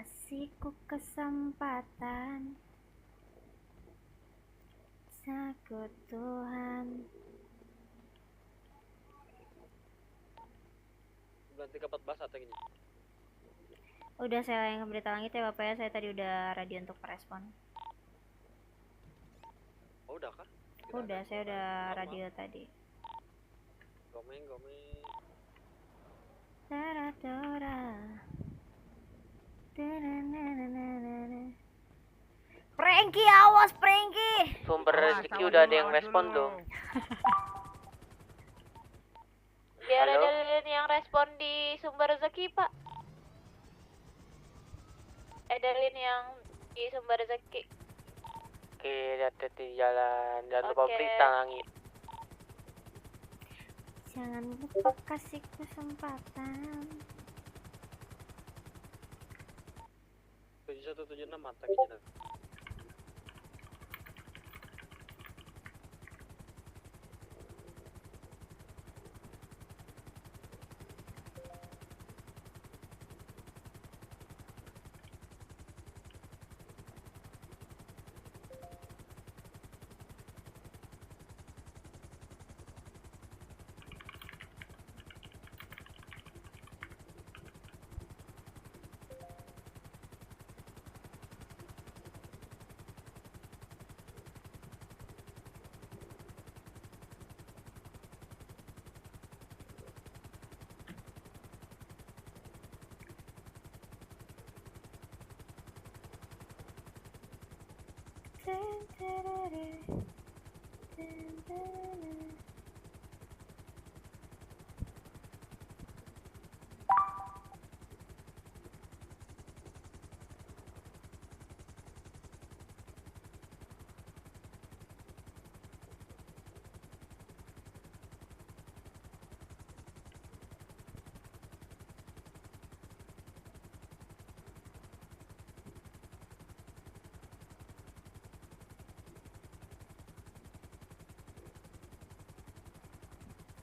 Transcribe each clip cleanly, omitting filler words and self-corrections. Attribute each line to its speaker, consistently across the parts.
Speaker 1: Kasihku kesempatan, takut Tuhan.
Speaker 2: 9314 atau gini.
Speaker 1: Udah saya yang berita langit ya Bapak ya, saya tadi udah radio untuk merespon.
Speaker 2: Oh udah kah?
Speaker 1: Udah, saya udah radio tadi.
Speaker 2: Gomeng.
Speaker 1: Taradora. Frankie, awas Frankie.
Speaker 3: Sumber rezeki udah ada yang respon tuh.
Speaker 4: Biar ada yang respon di sumber rezeki, Pak. Edelin yang di sumber rezeki.
Speaker 3: Oke, hati-hati di jalan. Jangan lupa berita langit.
Speaker 1: Jangan lupa kasih kesempatan.
Speaker 2: 7176 mata kita.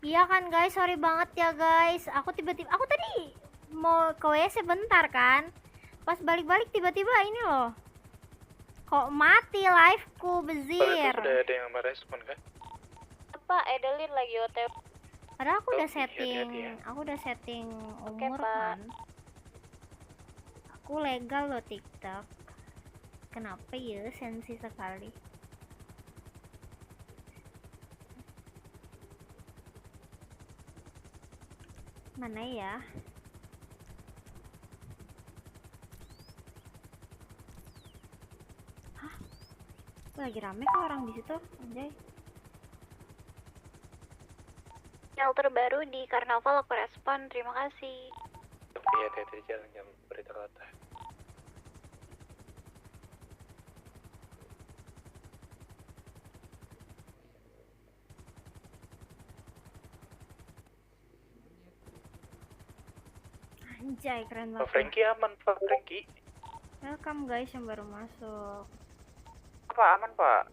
Speaker 1: Iya kan guys, sorry banget ya guys. Aku tadi mau ke WC bentar kan. Pas balik-balik tiba-tiba ini loh. Kok mati liveku, bezir.
Speaker 5: Sudah ada yang merespon kan?
Speaker 4: Pak, Edelin lagi OTW.
Speaker 1: Padahal aku udah
Speaker 5: Oke,
Speaker 1: setting,
Speaker 5: hati-hati ya.
Speaker 1: aku udah setting
Speaker 4: Oke,
Speaker 1: umur
Speaker 4: Pak.
Speaker 1: kan. Aku legal loh TikTok. Kenapa ya sensi sekali? Mana ya? Hah? Lagi rame kok orang di situ, anjay.
Speaker 4: Yang terbaru di Karnaval aku respon, terima kasih.
Speaker 5: Oke, hati-hati di jalan, jangan berita kota.
Speaker 1: Anjay, keren
Speaker 5: Pak
Speaker 1: banget.
Speaker 5: Frankie aman, Pak Frankie.
Speaker 1: Welcome guys yang baru masuk.
Speaker 5: Pak aman, Pak.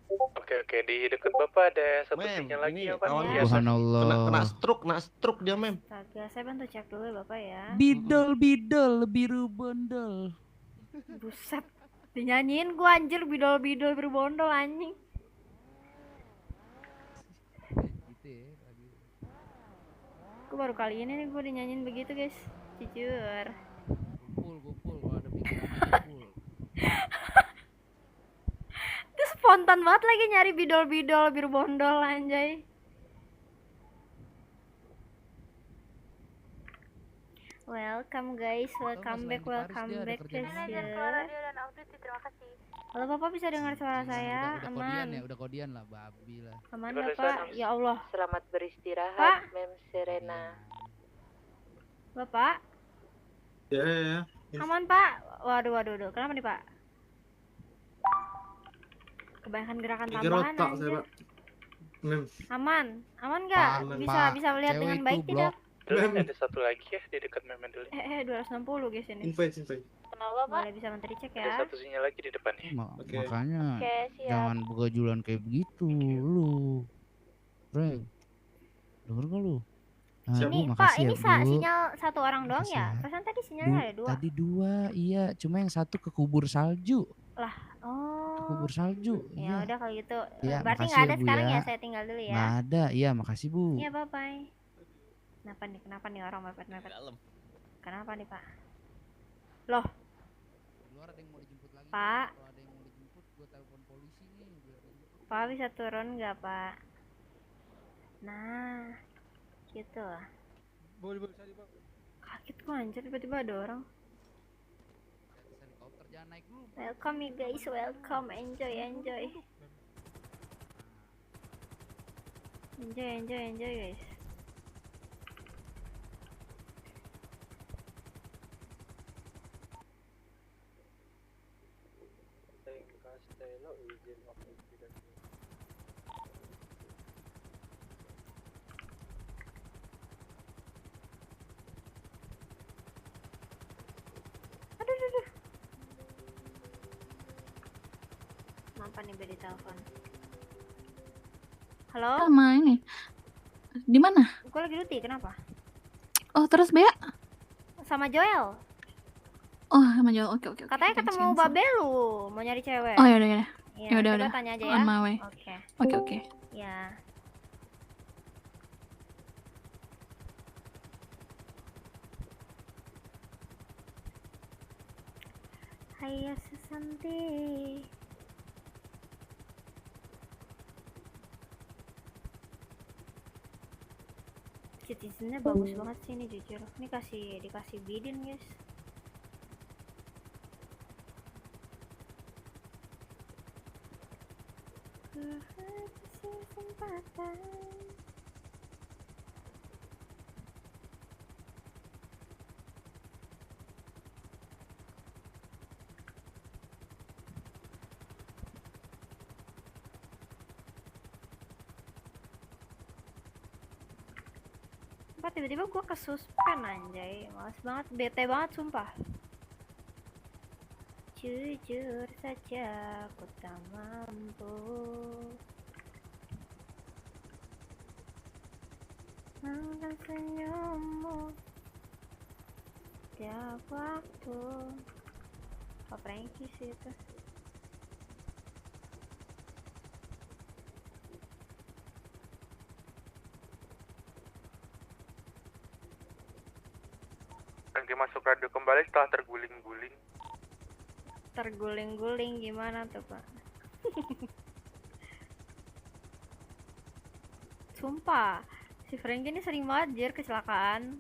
Speaker 5: Oke, di dekat Bapak ada satu sinyal lagi ya, Pak.
Speaker 1: Ya.
Speaker 6: Subhanallah.
Speaker 7: Kena stroke dia, Mem.
Speaker 1: Astaga, saya bantu cek dulu ya Bapak ya.
Speaker 6: Bidol biru bondol.
Speaker 1: Buset. Dinyanyiin gua anjir, bidol-bidol berbondol anjing.
Speaker 6: Gitu ya lagi.
Speaker 1: Gua baru kali ini nih gua dinyanyiin begitu guys. Jujur.
Speaker 6: Kumpul kalau ada pikiran kumpul.
Speaker 1: Itu spontan banget lagi nyari bidol-bidol biru bondol anjay. Welcome guys, welcome back guys ya.
Speaker 4: dan audit, terima kasih.
Speaker 1: Halo Bapak, bisa dengar suara saya?
Speaker 6: Udah kodian
Speaker 1: Aman.
Speaker 6: ya, udah kodian lah babi lah.
Speaker 1: Aman Bapak? Ya Allah.
Speaker 4: Selamat beristirahat,
Speaker 1: Pak.
Speaker 4: Mem Serena.
Speaker 1: Bapak?
Speaker 7: Ya.
Speaker 1: Aman Pak? Waduh. Kenapa nih Pak? Kebanyakan gerakan
Speaker 7: Mikir
Speaker 1: tambahan
Speaker 7: otak saya,
Speaker 1: anjir.
Speaker 7: Pak. Mem.
Speaker 1: Aman nggak? Bisa melihat
Speaker 6: Cewek
Speaker 1: dengan
Speaker 6: itu
Speaker 1: baik tidak?
Speaker 5: Dulu ada satu lagi ya di dekat Memen dulu.
Speaker 1: 260 guys ini.
Speaker 7: Invite.
Speaker 4: Kenapa, Pak?
Speaker 1: Boleh bisa menteri cek
Speaker 5: Ada
Speaker 1: ya.
Speaker 5: satu sinyal lagi di depannya.
Speaker 7: Oke.
Speaker 6: Makanya
Speaker 4: Oke, siap.
Speaker 6: jangan begajulan kayak begitu lu. Frank. Denger gak lu?
Speaker 7: Siap,
Speaker 1: Ini
Speaker 6: Bu,
Speaker 1: Pak,
Speaker 6: makasih
Speaker 1: ini
Speaker 6: ya, Bu.
Speaker 1: sinyal satu orang doang
Speaker 6: Makasih
Speaker 1: ya?
Speaker 6: ya.
Speaker 1: Perasaan tadi sinyalnya ada 2.
Speaker 6: Tadi 2, iya. Cuma yang satu kekubur salju.
Speaker 1: Oh.
Speaker 6: Kekubur salju,
Speaker 1: Ya
Speaker 6: iya.
Speaker 1: udah kalau gitu.
Speaker 6: Iya,
Speaker 1: Berarti
Speaker 6: makasih
Speaker 1: nggak
Speaker 6: ya,
Speaker 1: ada
Speaker 6: Bu,
Speaker 1: sekarang
Speaker 6: ya.
Speaker 1: ya? Saya tinggal dulu ya.
Speaker 6: Nggak ada, iya makasih Bu.
Speaker 1: Iya, bye-bye. Kenapa nih orang mepet-mepet? Kenapa nih, Pak? Loh,
Speaker 6: Di luar ada yang mau dijemput lagi.
Speaker 1: Pak.
Speaker 6: Kalau ada yang mau dijemput, gue telepon polisi nih biar dijemput.
Speaker 1: Pak bisa turun nggak, Pak? Nah, gitu.
Speaker 5: Boleh.
Speaker 1: Kaget gua anjir, tiba-tiba ada orang.
Speaker 6: Di atas helikopter jangan naik dulu.
Speaker 1: Welcome you guys, welcome. Enjoy. Enjoy guys.
Speaker 2: Castello izin waktu tidak.
Speaker 1: Aduh. Kenapa nih beda telepon? Halo?
Speaker 8: Sama ini. Di mana?
Speaker 1: Gue lagi duty, kenapa?
Speaker 8: Oh, terus Bea?
Speaker 1: Sama Joel.
Speaker 8: Oh, sama Joel. Oke.
Speaker 1: Katanya
Speaker 8: Thanks,
Speaker 1: ketemu
Speaker 8: thanks.
Speaker 1: Babelu, mau nyari cewek.
Speaker 8: Oh, yaudah.
Speaker 1: Iya,
Speaker 8: Yaudah,
Speaker 1: coba
Speaker 8: udah.
Speaker 1: tanya aja
Speaker 8: On
Speaker 1: ya.
Speaker 8: my way.
Speaker 1: Oke.
Speaker 8: Oke.
Speaker 1: Ya. Hayo Susanti. Citizennya bagus banget sih ini jujur. Ini dikasih bidin guys. Kesempatan. Apa tiba-tiba gue kesuspend anjay. Males banget, bete banget sumpah. Jujur saja aku tak mampu mengangkat senyummu tiap waktu. Pak Franky sih itu.
Speaker 5: Franky masuk radio kembali setelah terguling-guling.
Speaker 1: Terguling-guling gimana tuh Pak? Sumpah, si Franky ini sering banget jir kecelakaan.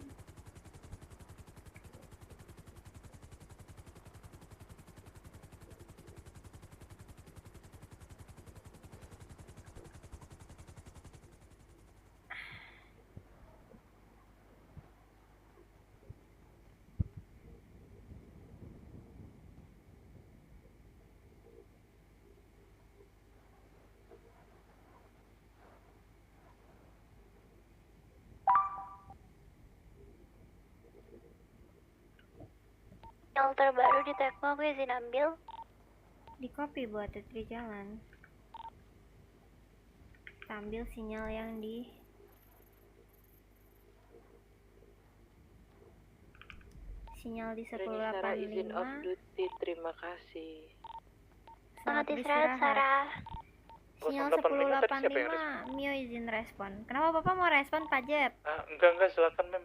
Speaker 4: Yang terbaru di Tekno, aku izin ambil.
Speaker 1: Di copy buat Tetri jalan. Kita ambil sinyal yang di sinyal di 1085.
Speaker 3: duty, terima kasih.
Speaker 4: Selamat istirahat, Sarah.
Speaker 1: Sinyal
Speaker 5: 1085 tadi siapa yang
Speaker 1: 1085. Mio izin respon. Kenapa Bapak mau respon Pak Jep?
Speaker 5: Enggak, silakan mem.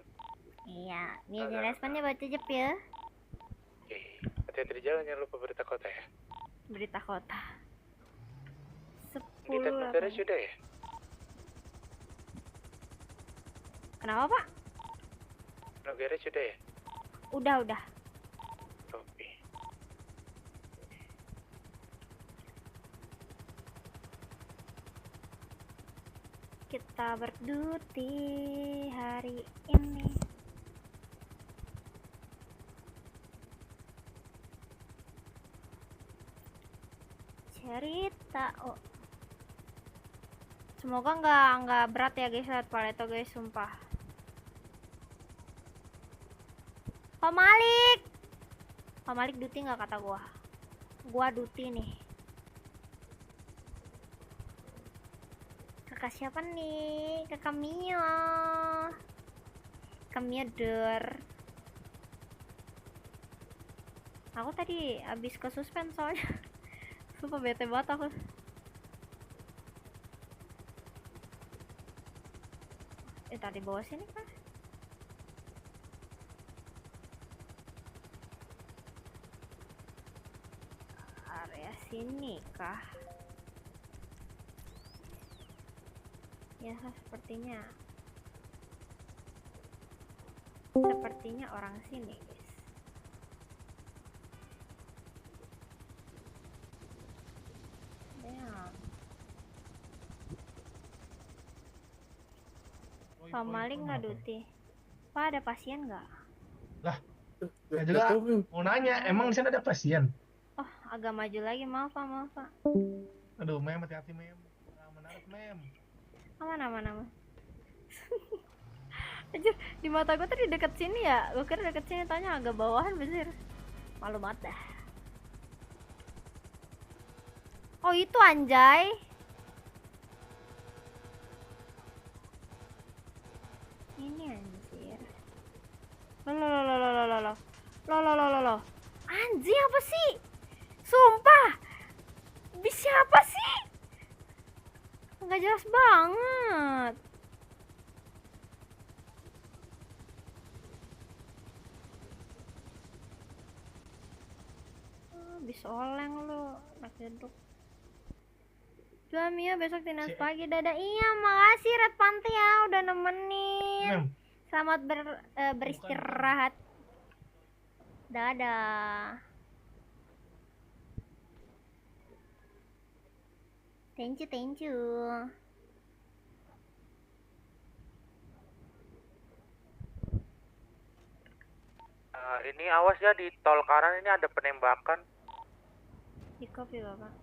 Speaker 1: Iya, Mio izin responnya buat Jep ya.
Speaker 5: Oke, hati-hati di jalan, jangan lupa berita kota ya.
Speaker 1: Berita kota.
Speaker 5: Di Tekno beres sudah ya?
Speaker 1: Kenapa Pak?
Speaker 5: Tekno beres sudah ya?
Speaker 1: Udah.
Speaker 5: Oke.
Speaker 1: Kita berduti hari ini. Cerita. Oh. Semoga nggak berat ya guys lihat paleto guys, sumpah. Pak Malik duty nggak kata gua? Gua duty nih. Kakak siapa nih? Kakak Mio. Mother. Aku tadi abis ke suspend soalnya. Sumpah bete banget aku. Tadi bawah sini kan? Area sini kah? Ya sepertinya. Sepertinya orang sini, guys. Damn. Pak Maling nggak Duti? Pak ada pasien nggak?
Speaker 5: Ya juga mau nanya, emang di sana ada pasien?
Speaker 1: Oh agak maju lagi, maaf Pak.
Speaker 5: Aduh, mem, hati-hati mem. Menarik mem.
Speaker 1: Aman. Anjir, di mata gue tadi deket sini ya. Gue kira deket sini, tanya agak bawahan bener. Malu banget dah. Oh itu anjay. Ini anjir. Loh. Anjing apa sih? Sumpah. Bis siapa sih? Nggak jelas banget. Bis oleng lu, anak jeduk. Jual Mia besok dinas pagi, dadah. Iya, makasih Red Panty ya udah nemenin. Selamat beristirahat. Dadah. Thank you.
Speaker 3: Ini awas ya, di tol kanan ini ada penembakan.
Speaker 1: Di kopi Bapak.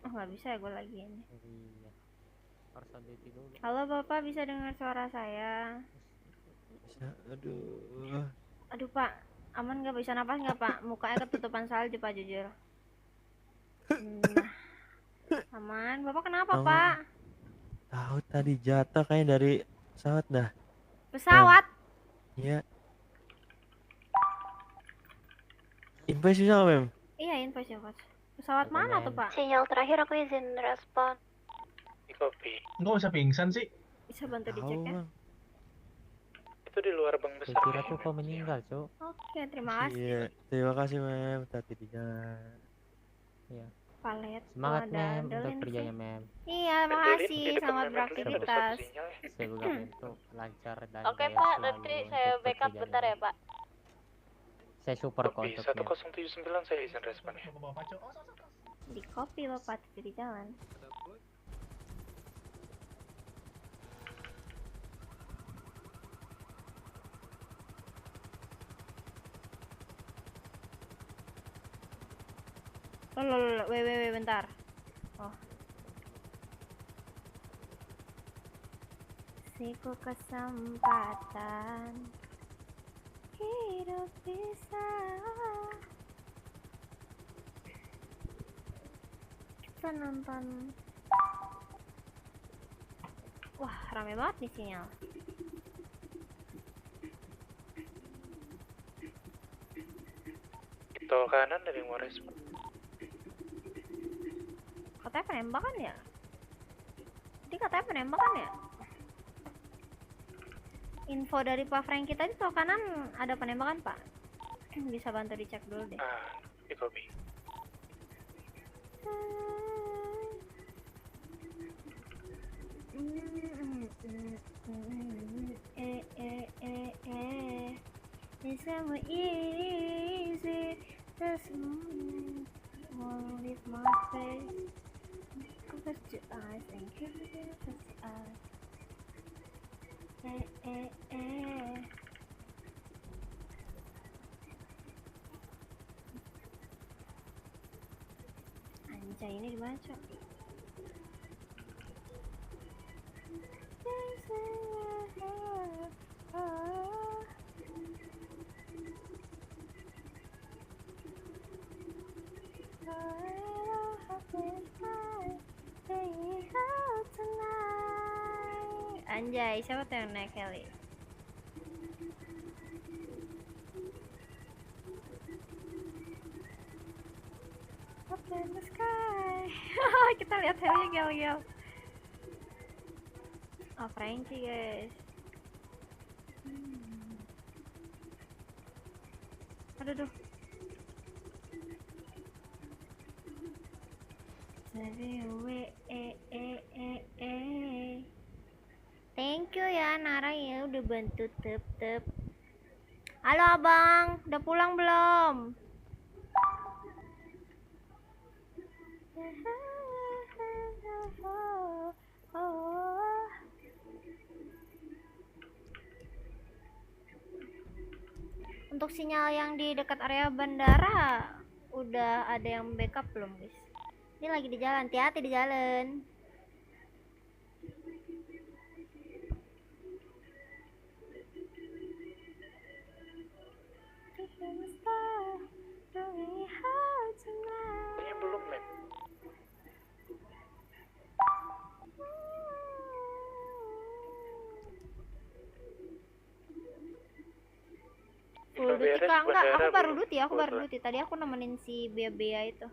Speaker 1: Oh nggak bisa ya gue lagi ini.
Speaker 3: Iya. Harus hati-hati dulu.
Speaker 1: Halo Bapak, bisa dengar suara saya?
Speaker 7: Bisa, aduh.
Speaker 1: Aduh Pak, aman nggak, bisa napas nggak Pak? Mukanya ketutupan salju Pak, jujur. Nah, aman. Bapak kenapa
Speaker 7: Aman.
Speaker 1: Pak?
Speaker 7: Tahu tadi jatuh kayaknya dari pesawat dah.
Speaker 1: Pesawat?
Speaker 7: Iya. Info bisa nggak, Mem?
Speaker 1: Iya, info sih Coach. Pesawat mana tuh Pak?
Speaker 4: Sinyal terakhir aku izin respon.
Speaker 5: Di kopi. Nggak usah pingsan sih.
Speaker 1: Bisa bantu
Speaker 7: Tahu,
Speaker 1: dicek ya?
Speaker 7: Bang.
Speaker 5: Itu di luar bank besar.
Speaker 3: Kira tuh kok meninggal, Cuk.
Speaker 1: Oke, terima kasih.
Speaker 7: Iya, terima kasih, Mem. Hati di jalan.
Speaker 3: Iya.
Speaker 1: Palet.
Speaker 3: Semangat,
Speaker 1: ada
Speaker 3: Mem, untuk
Speaker 1: Dolin
Speaker 3: kerjanya,
Speaker 1: sih.
Speaker 3: Mem.
Speaker 1: Iya, makasih. Selamat beraktivitas.
Speaker 3: Semoga untuk lancar dan
Speaker 4: Oke
Speaker 3: jaya
Speaker 4: Pak,
Speaker 3: selalu
Speaker 4: nanti
Speaker 3: untuk
Speaker 4: saya backup
Speaker 3: pekerjaannya.
Speaker 4: bentar ya Pak.
Speaker 3: Saya super kok
Speaker 5: Kopi
Speaker 3: untuk Mem.
Speaker 5: 1079 saya izin respon ya.
Speaker 1: Di kopi Bapak, di jalan. Loh, bentar. Oh. Siku kesempatan hidup bisa. Kita nonton. Wah, rame banget nih sinyal.
Speaker 5: Itu kanan dari mau respon.
Speaker 1: Katanya penembakan ya? Jadi katanya penembakan ya? Info dari Pak Franky tadi tol kanan ada penembakan Pak. Bisa bantu dicek dulu deh.
Speaker 5: Di kopi.
Speaker 1: It's so easy, just won't leave my face. Close your eyes and give it a eyes. Anjay, ini dimana Cok? Anjay, siapa tuh yang naik heli? Gel. Oh, Frankie guys. Aduh. Thank you ya Nara ya udah bantu tep. Halo abang, udah pulang belum? Untuk sinyal yang di dekat area bandara udah ada yang backup belum guys? Ini lagi di jalan, hati-hati di jalan.
Speaker 5: Kayaknya belum, Mem.
Speaker 1: Full duty kak, enggak, aku baru duty, tadi aku nemenin si Bea itu.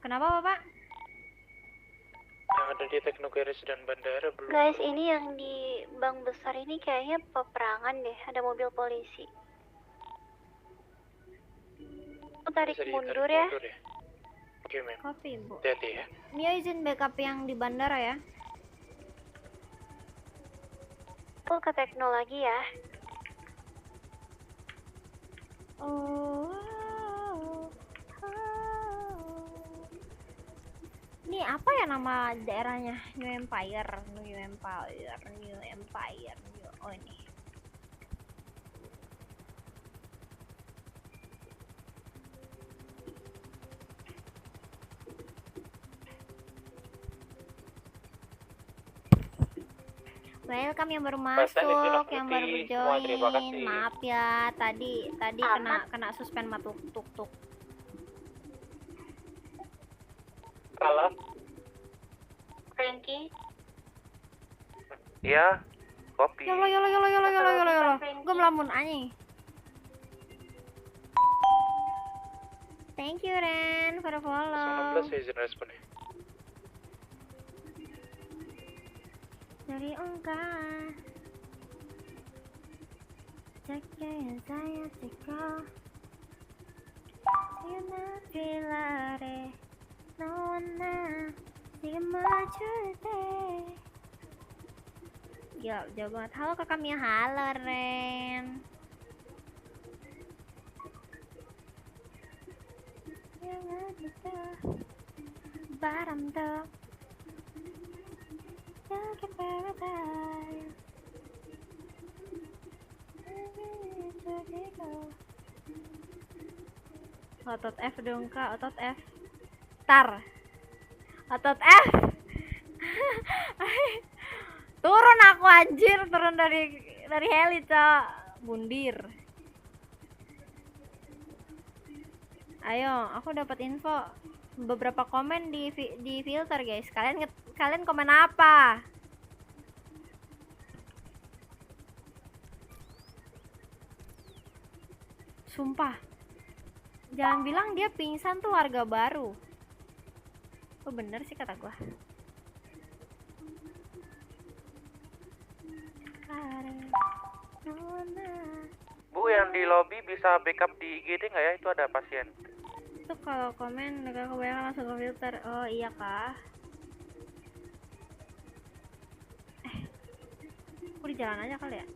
Speaker 1: Kenapa bapak?
Speaker 5: Yang ada di Teknogaris dan bandara belum.
Speaker 4: Guys, ini yang di bank besar ini kayaknya peperangan deh. Ada mobil polisi. Aku tarik
Speaker 5: Bisa
Speaker 4: mundur
Speaker 5: ditarik
Speaker 4: ya.
Speaker 5: mundur ya. Oke, Mem.
Speaker 1: Kopi bu.
Speaker 5: Hati-hati ya.
Speaker 1: Mia izin backup yang di bandara ya.
Speaker 4: Aku ke Tekno lagi ya.
Speaker 1: Ini apa ya nama daerahnya? New Empire. Oh ini. Welcome yang baru masuk, yang baru berjoin. Maaf ya, tadi kena suspend tuk.
Speaker 5: Halo?
Speaker 4: Frankie.
Speaker 5: Iya. Kopi.
Speaker 1: Yolo. Gue melamun anjing. Thank you Ren for the follow.
Speaker 5: 19 saya izin responnya.
Speaker 1: Dari enggak jaga yang saya ceko Siena filare Nona Simajute. Ya, jauh banget. Halo kakak Mia, halo Ren. Jangan lupa Baram dong Look at paradise. Otot F dong kak, otot F. Tar. Otot F. Turun aku anjir, turun dari heli cok. Bundir. Ayo, aku dapat info beberapa komen di filter guys. Kalian komen apa? Sumpah. Jangan bilang dia pingsan tuh warga baru. Oh bener sih kata gua.
Speaker 5: Bu, yang di lobby bisa backup di IGD nggak ya? Itu ada pasien.
Speaker 1: Itu kalau komen negara kebanyakan langsung ke filter. Oh iya kah? Aku di jalan aja kali ya.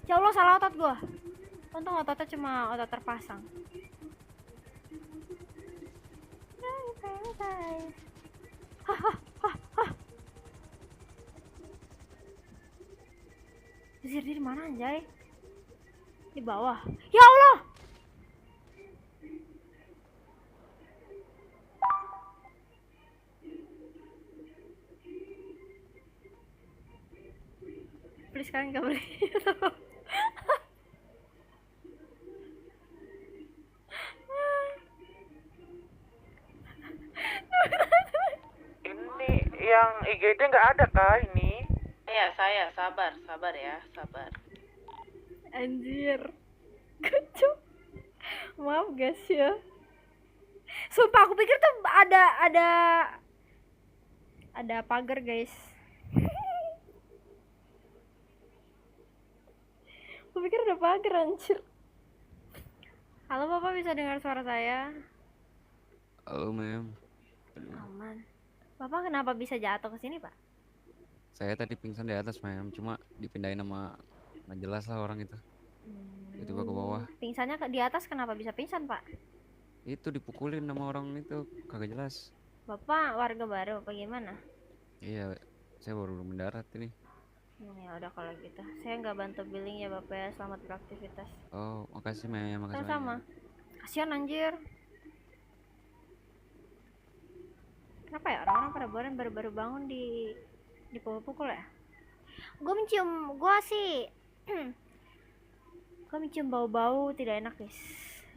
Speaker 1: Ya Allah, salah otot gua. Untung ototnya cuma otot terpasang. Zir di mana anjay? Di bawah. Ya Allah. Please kalian gak boleh.
Speaker 5: Ini yang IGD nggak ada kah ini?
Speaker 9: Saya sabar ya.
Speaker 1: Anjir. Kacau. Maaf guys ya. Sumpah aku pikir tuh ada pagar guys. Aku pikir ada pagar anjir. Halo Bapak, bisa dengar suara saya?
Speaker 6: Halo, Mem.
Speaker 1: Aman. Bapak kenapa bisa jatuh ke sini, Pak?
Speaker 6: Saya tadi pingsan di atas, Mem. Cuma dipindahin sama nggak jelas lah orang itu. Tiba-tiba ke bawah.
Speaker 1: Pingsannya di atas kenapa bisa pingsan, Pak?
Speaker 6: Itu dipukulin sama orang itu, kagak jelas.
Speaker 1: Bapak warga baru apa gimana?
Speaker 6: Iya, saya baru mendarat ini.
Speaker 1: Ya udah kalau gitu. Saya nggak bantu billing ya, Bapak ya. Selamat beraktivitas.
Speaker 6: Oh, makasih, Mem. Makasih
Speaker 1: Sama-sama.
Speaker 6: banyak.
Speaker 1: Kasihan anjir. Kenapa ya orang-orang pada baru bangun dipukul-pukul ya? Gue mencium bau-bau tidak enak guys.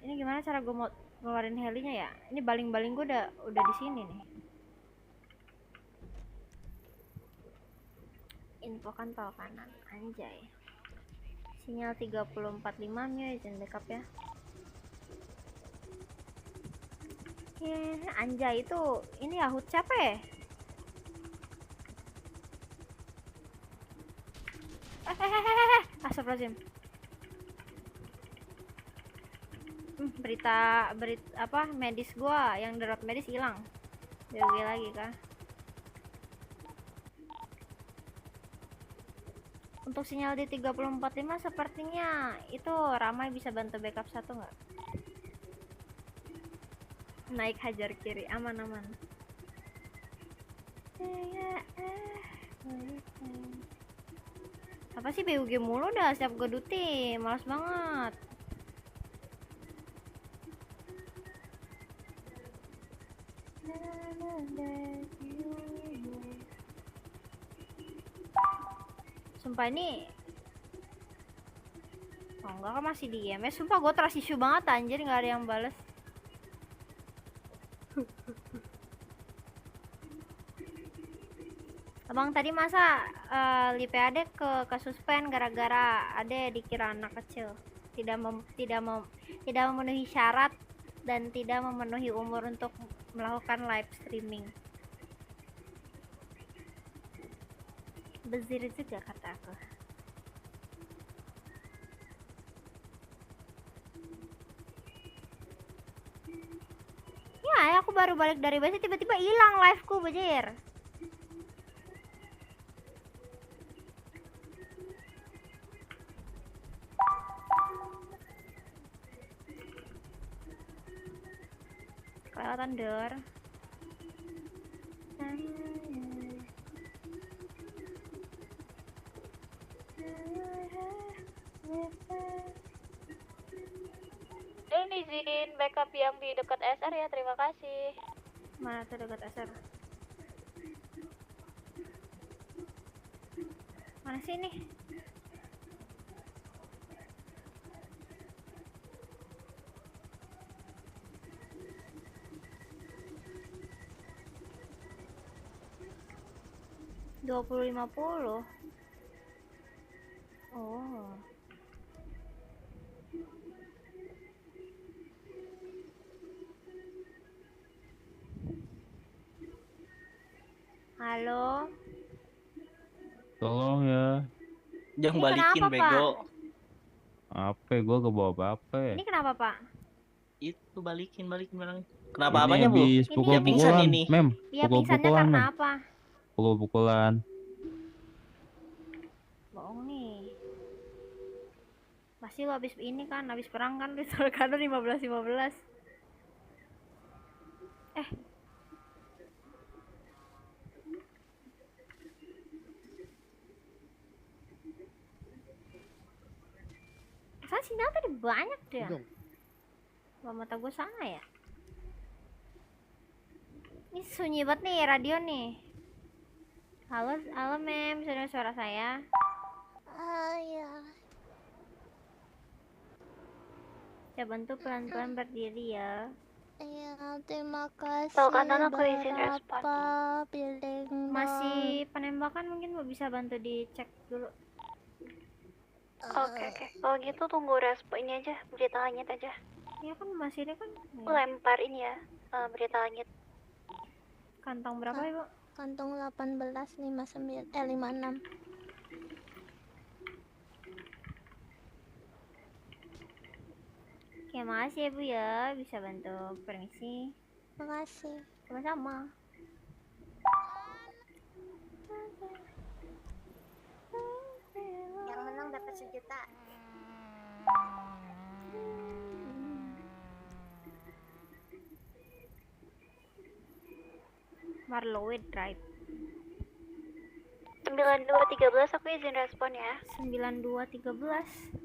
Speaker 1: Ini gimana cara gue mau ngeluarin helinya ya? Ini baling-baling gue udah di sini nih. Info kantor kanan, anjay. Sinyal 3045 ya, izin backup ya. Anjay itu ini ya HUD siapa ya? Astagfirullahaladzim. Berita apa medis gua yang darurat medis hilang. BG lagi kah? Untuk sinyal di 3045 sepertinya itu ramai, bisa bantu backup satu nggak? Naik hajar kiri, aman. Apa sih BUG mulu dah setiap gue duty, males banget. Sumpah ini enggak kan masih di IMS. Sumpah gue trust issue banget anjir, nggak ada yang bales. Abang tadi masa Lipe Ade ke suspend gara-gara Ade dikira anak kecil, tidak memenuhi syarat dan tidak memenuhi umur untuk melakukan live streaming. Bezir juga kata aku. Ya, aku baru balik dari base tiba-tiba hilang liveku, bejir. Kelewatan door.
Speaker 4: Dan izin backup yang di dekat SR ya, terima kasih.
Speaker 1: Mana tuh dekat SR? Mana sih ini? $20.50. Oh. Halo.
Speaker 7: Tolong ya.
Speaker 9: Jangan
Speaker 1: Ini
Speaker 9: balikin
Speaker 1: kenapa,
Speaker 9: bego.
Speaker 7: Apa? Gua ke bawah apa?
Speaker 1: Ini kenapa, Pak?
Speaker 9: Itu balikin barang. Kenapa
Speaker 7: Ini
Speaker 9: apanya, Bu?
Speaker 7: habis
Speaker 1: Ini
Speaker 9: Ya pingsan
Speaker 7: pukul-pukulan,
Speaker 9: ini.
Speaker 7: Mem.
Speaker 1: Iya, pingsannya
Speaker 7: Pukul-pukulan,
Speaker 1: karena
Speaker 7: Mem.
Speaker 1: apa?
Speaker 7: Pukul-pukulan.
Speaker 1: Bohong nih. Pasti lo habis ini kan, habis perang kan, Rizal Kano 15-15. Soalnya sinyal tadi banyak deh. Bawa mata gue sana ya. Ini sunyi banget nih radio nih. Halo Mem, bisa dengar suara saya?
Speaker 4: Iya.
Speaker 1: Coba bantu pelan-pelan berdiri ya.
Speaker 4: Iya, terima kasih.
Speaker 1: Tahu kanan aku izin
Speaker 4: respon.
Speaker 1: Masih penembakan, mungkin mau bisa bantu dicek dulu.
Speaker 4: Oke. Kalau gitu tunggu respon ini aja, berita langit aja.
Speaker 1: Iya kan masih ini kan.
Speaker 4: Lempar ini ya, berita langit.
Speaker 1: Kantong berapa ibu?
Speaker 10: Kantong 1859 56.
Speaker 1: Oke, makasih ya bu ya, bisa bantu. Permisi.
Speaker 10: Makasih.
Speaker 1: Sama-sama.
Speaker 10: Yang menang dapat 1 juta.
Speaker 1: Marlowe Drive
Speaker 4: 9213 aku izin respon ya.
Speaker 1: 9213.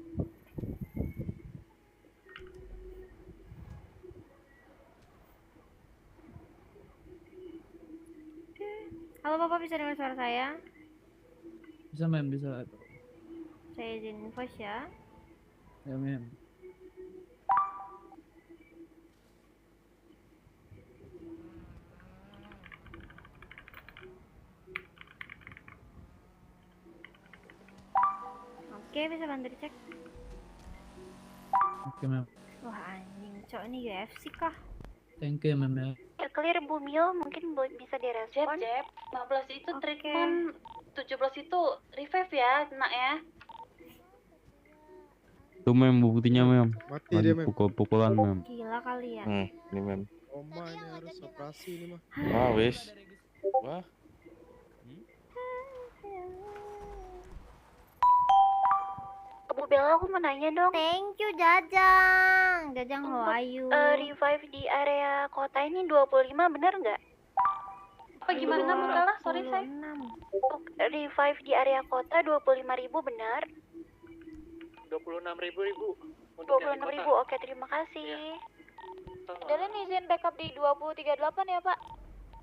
Speaker 1: Halo Bapak, bisa dengar suara saya?
Speaker 11: Bisa mem, bisa.
Speaker 1: Saya izin voice ya.
Speaker 11: Ya mem.
Speaker 1: Oke, bisa bantu dicek.
Speaker 11: Oke mem.
Speaker 1: Wah anjing, cowok ini UFC kah?
Speaker 11: Thank you mem ya.
Speaker 4: Ya clear Bu Mio, mungkin bisa direspon.
Speaker 12: Jep, 15 itu
Speaker 1: Oke.
Speaker 12: treatment, 17 itu revive ya, nak ya.
Speaker 6: Tuh mem buktinya mem.
Speaker 2: Mati dia, Mem.
Speaker 6: Pukul-pukulan mem.
Speaker 1: Gila kali ya.
Speaker 5: Ini mem.
Speaker 2: Oma ini harus operasi ini mah.
Speaker 5: Wah wis. Wah.
Speaker 4: Bu Bella, aku mau nanya dong.
Speaker 1: Thank you Jajang. Jajang how are you?
Speaker 4: Revive di area kota ini 25 bener nggak?
Speaker 12: Apa gimana Bu Bella? Sorry saya.
Speaker 1: 26.
Speaker 4: Revive di area kota 25.000 benar?
Speaker 3: 26.000
Speaker 4: 26.000, oke terima kasih.
Speaker 12: Adeline izin backup di 2038 ya Pak.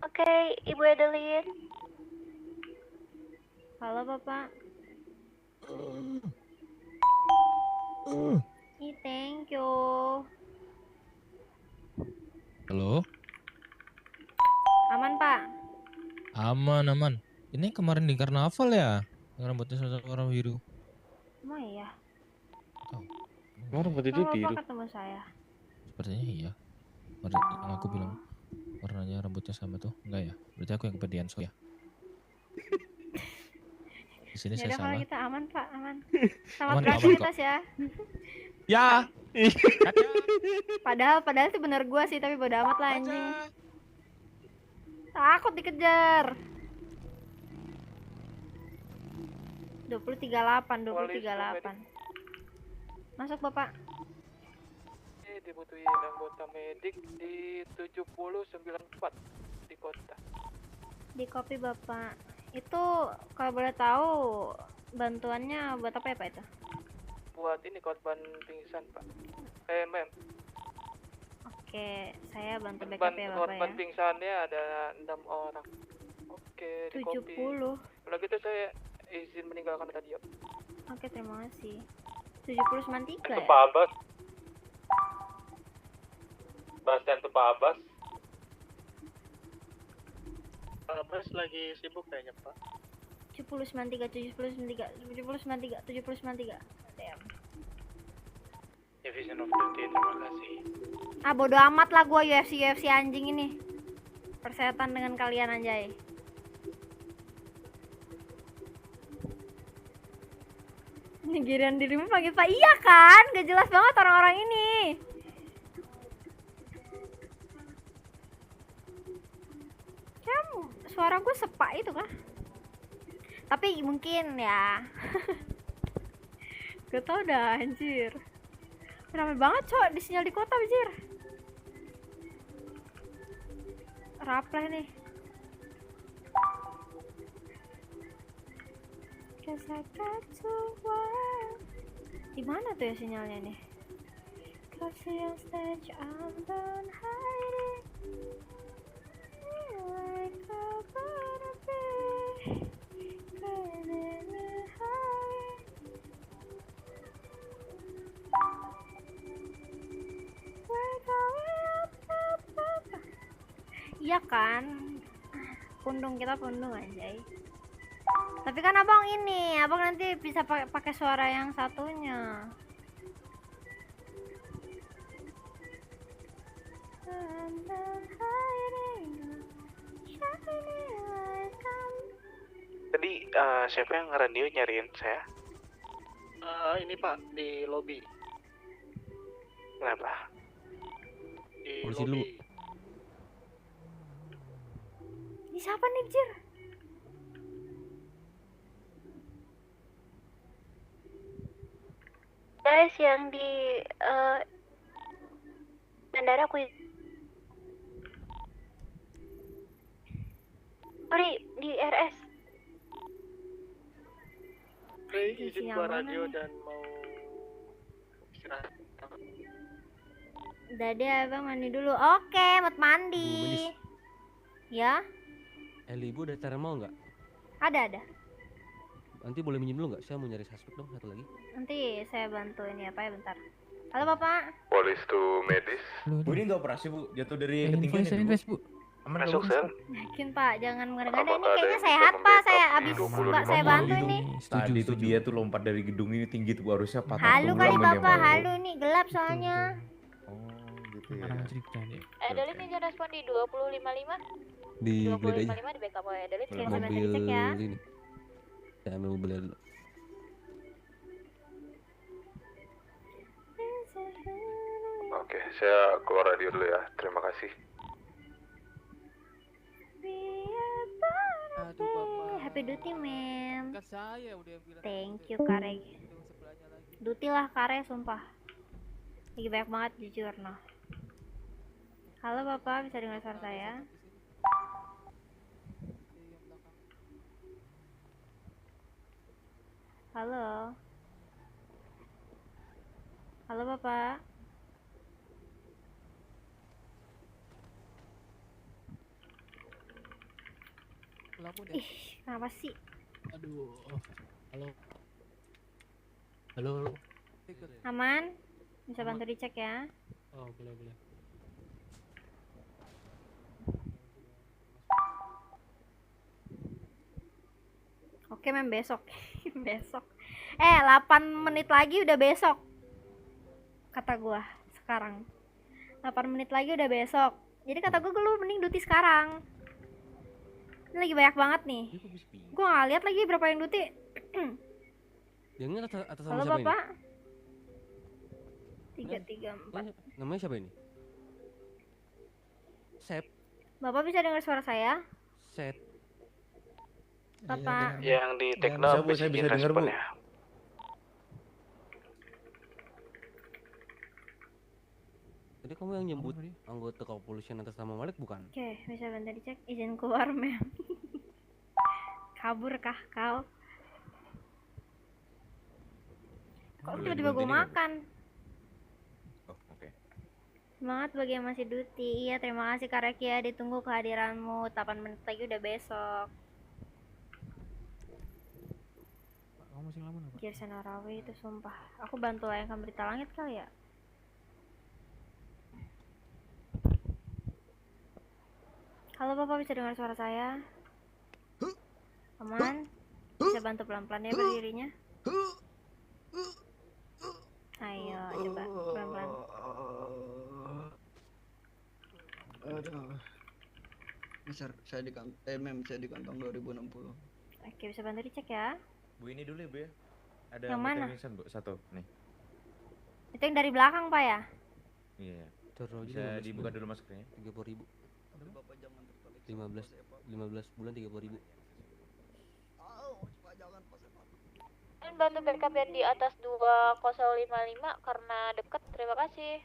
Speaker 4: Oke, Ibu Adeline.
Speaker 1: Halo Bapak. Thank you.
Speaker 13: Halo?
Speaker 1: Aman Pak?
Speaker 13: Aman. Ini kemarin di karnaval ya? Yang rambutnya warna biru.
Speaker 1: Emang iya?
Speaker 5: Emang rambutnya
Speaker 1: Emang
Speaker 5: biru?
Speaker 1: Bapak ketemu saya?
Speaker 13: Sepertinya iya. Yang aku bilang warnanya rambutnya sama tuh. Enggak ya? Berarti aku yang kepedean so ya. Di sini saya
Speaker 1: Yaudah kalau
Speaker 13: salah.
Speaker 1: kita aman Pak, aman. Selamat
Speaker 13: Aman,
Speaker 1: beraktivitas ya.
Speaker 13: Ya.
Speaker 1: Padahal itu bener gua sih, tapi bodo amat lah anjing. Takut dikejar. 2038. Masuk Bapak.
Speaker 3: Dibutuhin anggota medik di 7094 di kota.
Speaker 1: Di kopi Bapak. Itu kalau boleh tahu bantuannya buat apa ya Pak itu?
Speaker 3: Buat ini korban pingsan Pak. Mem.
Speaker 1: Oke, saya bantu backup ya Bapak
Speaker 3: Korban
Speaker 1: ya.
Speaker 3: pingsannya ada 6 orang. Oke, di kopi.
Speaker 1: 70.
Speaker 3: Kalau gitu saya izin meninggalkan radio.
Speaker 1: Oke, terima kasih. 7093 ya?
Speaker 5: Pak Abbas. Bastian tuh Pak Abbas.
Speaker 2: Pak Abbas lagi sibuk kayaknya, Pak.
Speaker 1: 7093. Damn.
Speaker 5: Division of Duty, terima kasih.
Speaker 1: Ah bodo amat lah gua UFC anjing ini. Persetan dengan kalian anjay. Giliran dirimu panggil Pak, iya kan? Gak jelas banget orang-orang ini. Suara gue sepak itu kah? Tapi mungkin ya. Gak tau dah anjir. Ramai banget cok di sinyal di kota anjir. Rapleh nih. Di mana tuh ya sinyalnya nih? Iya kan, pundung kita pundung anjay. Tapi kan abang ini, abang nanti bisa pakai suara yang satunya.
Speaker 5: Tadi siapa yang radio nyariin saya?
Speaker 2: Ini Pak, di lobby.
Speaker 5: Kenapa?
Speaker 2: Di
Speaker 13: Polisi
Speaker 2: lobby.
Speaker 13: dulu.
Speaker 1: Ini siapa nih, Jir?
Speaker 4: Guys, yang di bandara sorry, di RS.
Speaker 2: Ray,
Speaker 1: Di
Speaker 2: izin
Speaker 1: siang
Speaker 2: gua
Speaker 1: mana
Speaker 2: radio
Speaker 1: nih?
Speaker 2: dan mau istirahat.
Speaker 1: Udah deh, abang mandi dulu. Oke, mau mandi.
Speaker 14: Menis.
Speaker 1: Ya,
Speaker 14: Ibu ada cara mau nggak?
Speaker 1: ada.
Speaker 14: Nanti boleh minjem dulu nggak? Saya mau nyari suspek dong satu lagi.
Speaker 1: Nanti saya bantuin ya, Pak ya, bentar. Halo, Bapak.
Speaker 5: Polis to medis.
Speaker 7: Bu ini nggak operasi bu, jatuh dari ketinggian
Speaker 11: Invest,
Speaker 7: ya bu.
Speaker 11: invest bu.
Speaker 7: Aman
Speaker 5: Masuk
Speaker 7: nggak, Bu?
Speaker 5: sel.
Speaker 1: Yakin, Pak, jangan ngada-ngada. Ini
Speaker 5: Apakah ada
Speaker 1: kayaknya
Speaker 5: yang
Speaker 1: sehat,
Speaker 5: bisa
Speaker 1: Pak. Saya
Speaker 5: membackup
Speaker 1: abis
Speaker 5: di
Speaker 1: Mbak saya
Speaker 5: 25
Speaker 1: bantu
Speaker 5: menit?
Speaker 1: ini.
Speaker 7: Tadi tuh dia tuh lompat dari gedung ini tinggi tuh, harusnya patah
Speaker 1: Halu kali,
Speaker 7: tulang
Speaker 1: Bapak.
Speaker 7: dia, Bu.
Speaker 1: Halu nih, gelap soalnya.
Speaker 7: Oh gitu ya.
Speaker 11: Orang cerita deh.
Speaker 12: Adeline izin respon di 2055.
Speaker 14: Di gede aja.
Speaker 12: 2055 di backup oleh Adeline.
Speaker 1: Oke, saya bantu
Speaker 14: Mobil
Speaker 1: dicek ya.
Speaker 14: ini. Saya ambil mobilnya dulu.
Speaker 5: Oke, saya keluar radio dulu ya. Terima kasih.
Speaker 3: Aduh, Bapak.
Speaker 1: Happy duty, ma'am.
Speaker 3: Kan saya udah bilang.
Speaker 1: Thank you, Kare. Duty lah, Kare, sumpah. Lagi banyak banget, jujur, noh. Halo, Bapak. Bisa dengar suara saya? Halo. Halo, Bapak.
Speaker 3: Lampu deh.
Speaker 1: Ih, kenapa sih?
Speaker 11: Aduh. Halo. Halo.
Speaker 1: Aman? Bisa bantu dicek ya?
Speaker 11: Oh, boleh boleh.
Speaker 1: Oke, mem, besok. Besok. 8 menit lagi udah besok. Kata gua sekarang. 8 menit lagi udah besok. Jadi kata gua lu mending duty sekarang. Ini lagi banyak banget nih. Gua nggak lihat lagi berapa yang duty.
Speaker 14: Yang ini atas nama
Speaker 1: Halo,
Speaker 14: siapa
Speaker 1: Bapak.
Speaker 14: ini?
Speaker 1: 334.
Speaker 14: Ini namanya siapa ini? Sep.
Speaker 1: Bapak bisa dengar suara saya?
Speaker 14: Set.
Speaker 1: Bapak.
Speaker 5: Yang di take
Speaker 7: Bisa,
Speaker 5: down
Speaker 7: Bu, saya bisa dengar, Bu.
Speaker 5: ya.
Speaker 14: Jadi kamu yang nyebut anggota kepolisian atas nama Malik bukan?
Speaker 1: Oke, bisa bantu dicek. Izin keluar, mem. Kabur kah kau? Kok
Speaker 7: Boleh
Speaker 1: tiba-tiba gue
Speaker 7: dibantu ini nggak, Bu?
Speaker 1: makan?
Speaker 7: Oh, oke.
Speaker 1: Semangat bagi yang masih duty. Iya, terima kasih Kak Reki ya. Ditunggu kehadiranmu. 8 menit lagi udah besok.
Speaker 11: Kamu masih lama apa?
Speaker 1: Gersen Orawi itu sumpah. Aku bantu layangkan berita langit kali ya. Halo, Bapak, bisa dengar suara saya? Aman? Bisa bantu pelan-pelan ya berdirinya? Ayo, coba pelan-pelan.
Speaker 3: Aduh. Saya di kantong, saya di kantong 2060.
Speaker 1: Oke, bisa bantu dicek ya.
Speaker 7: Bu ini dulu ya Bu ya. Ada
Speaker 1: Yang mana?
Speaker 7: Vincent, Bu, satu nih.
Speaker 1: Itu yang dari belakang, Pak ya?
Speaker 7: Iya.
Speaker 14: Terus
Speaker 7: Bisa dibuka dulu maskernya.
Speaker 14: 30.000.
Speaker 3: Bapak jangan tertarik.
Speaker 14: 15 bulan 30.000.
Speaker 12: Dan bantu backup yang di atas 2055 karena deket. Terima kasih.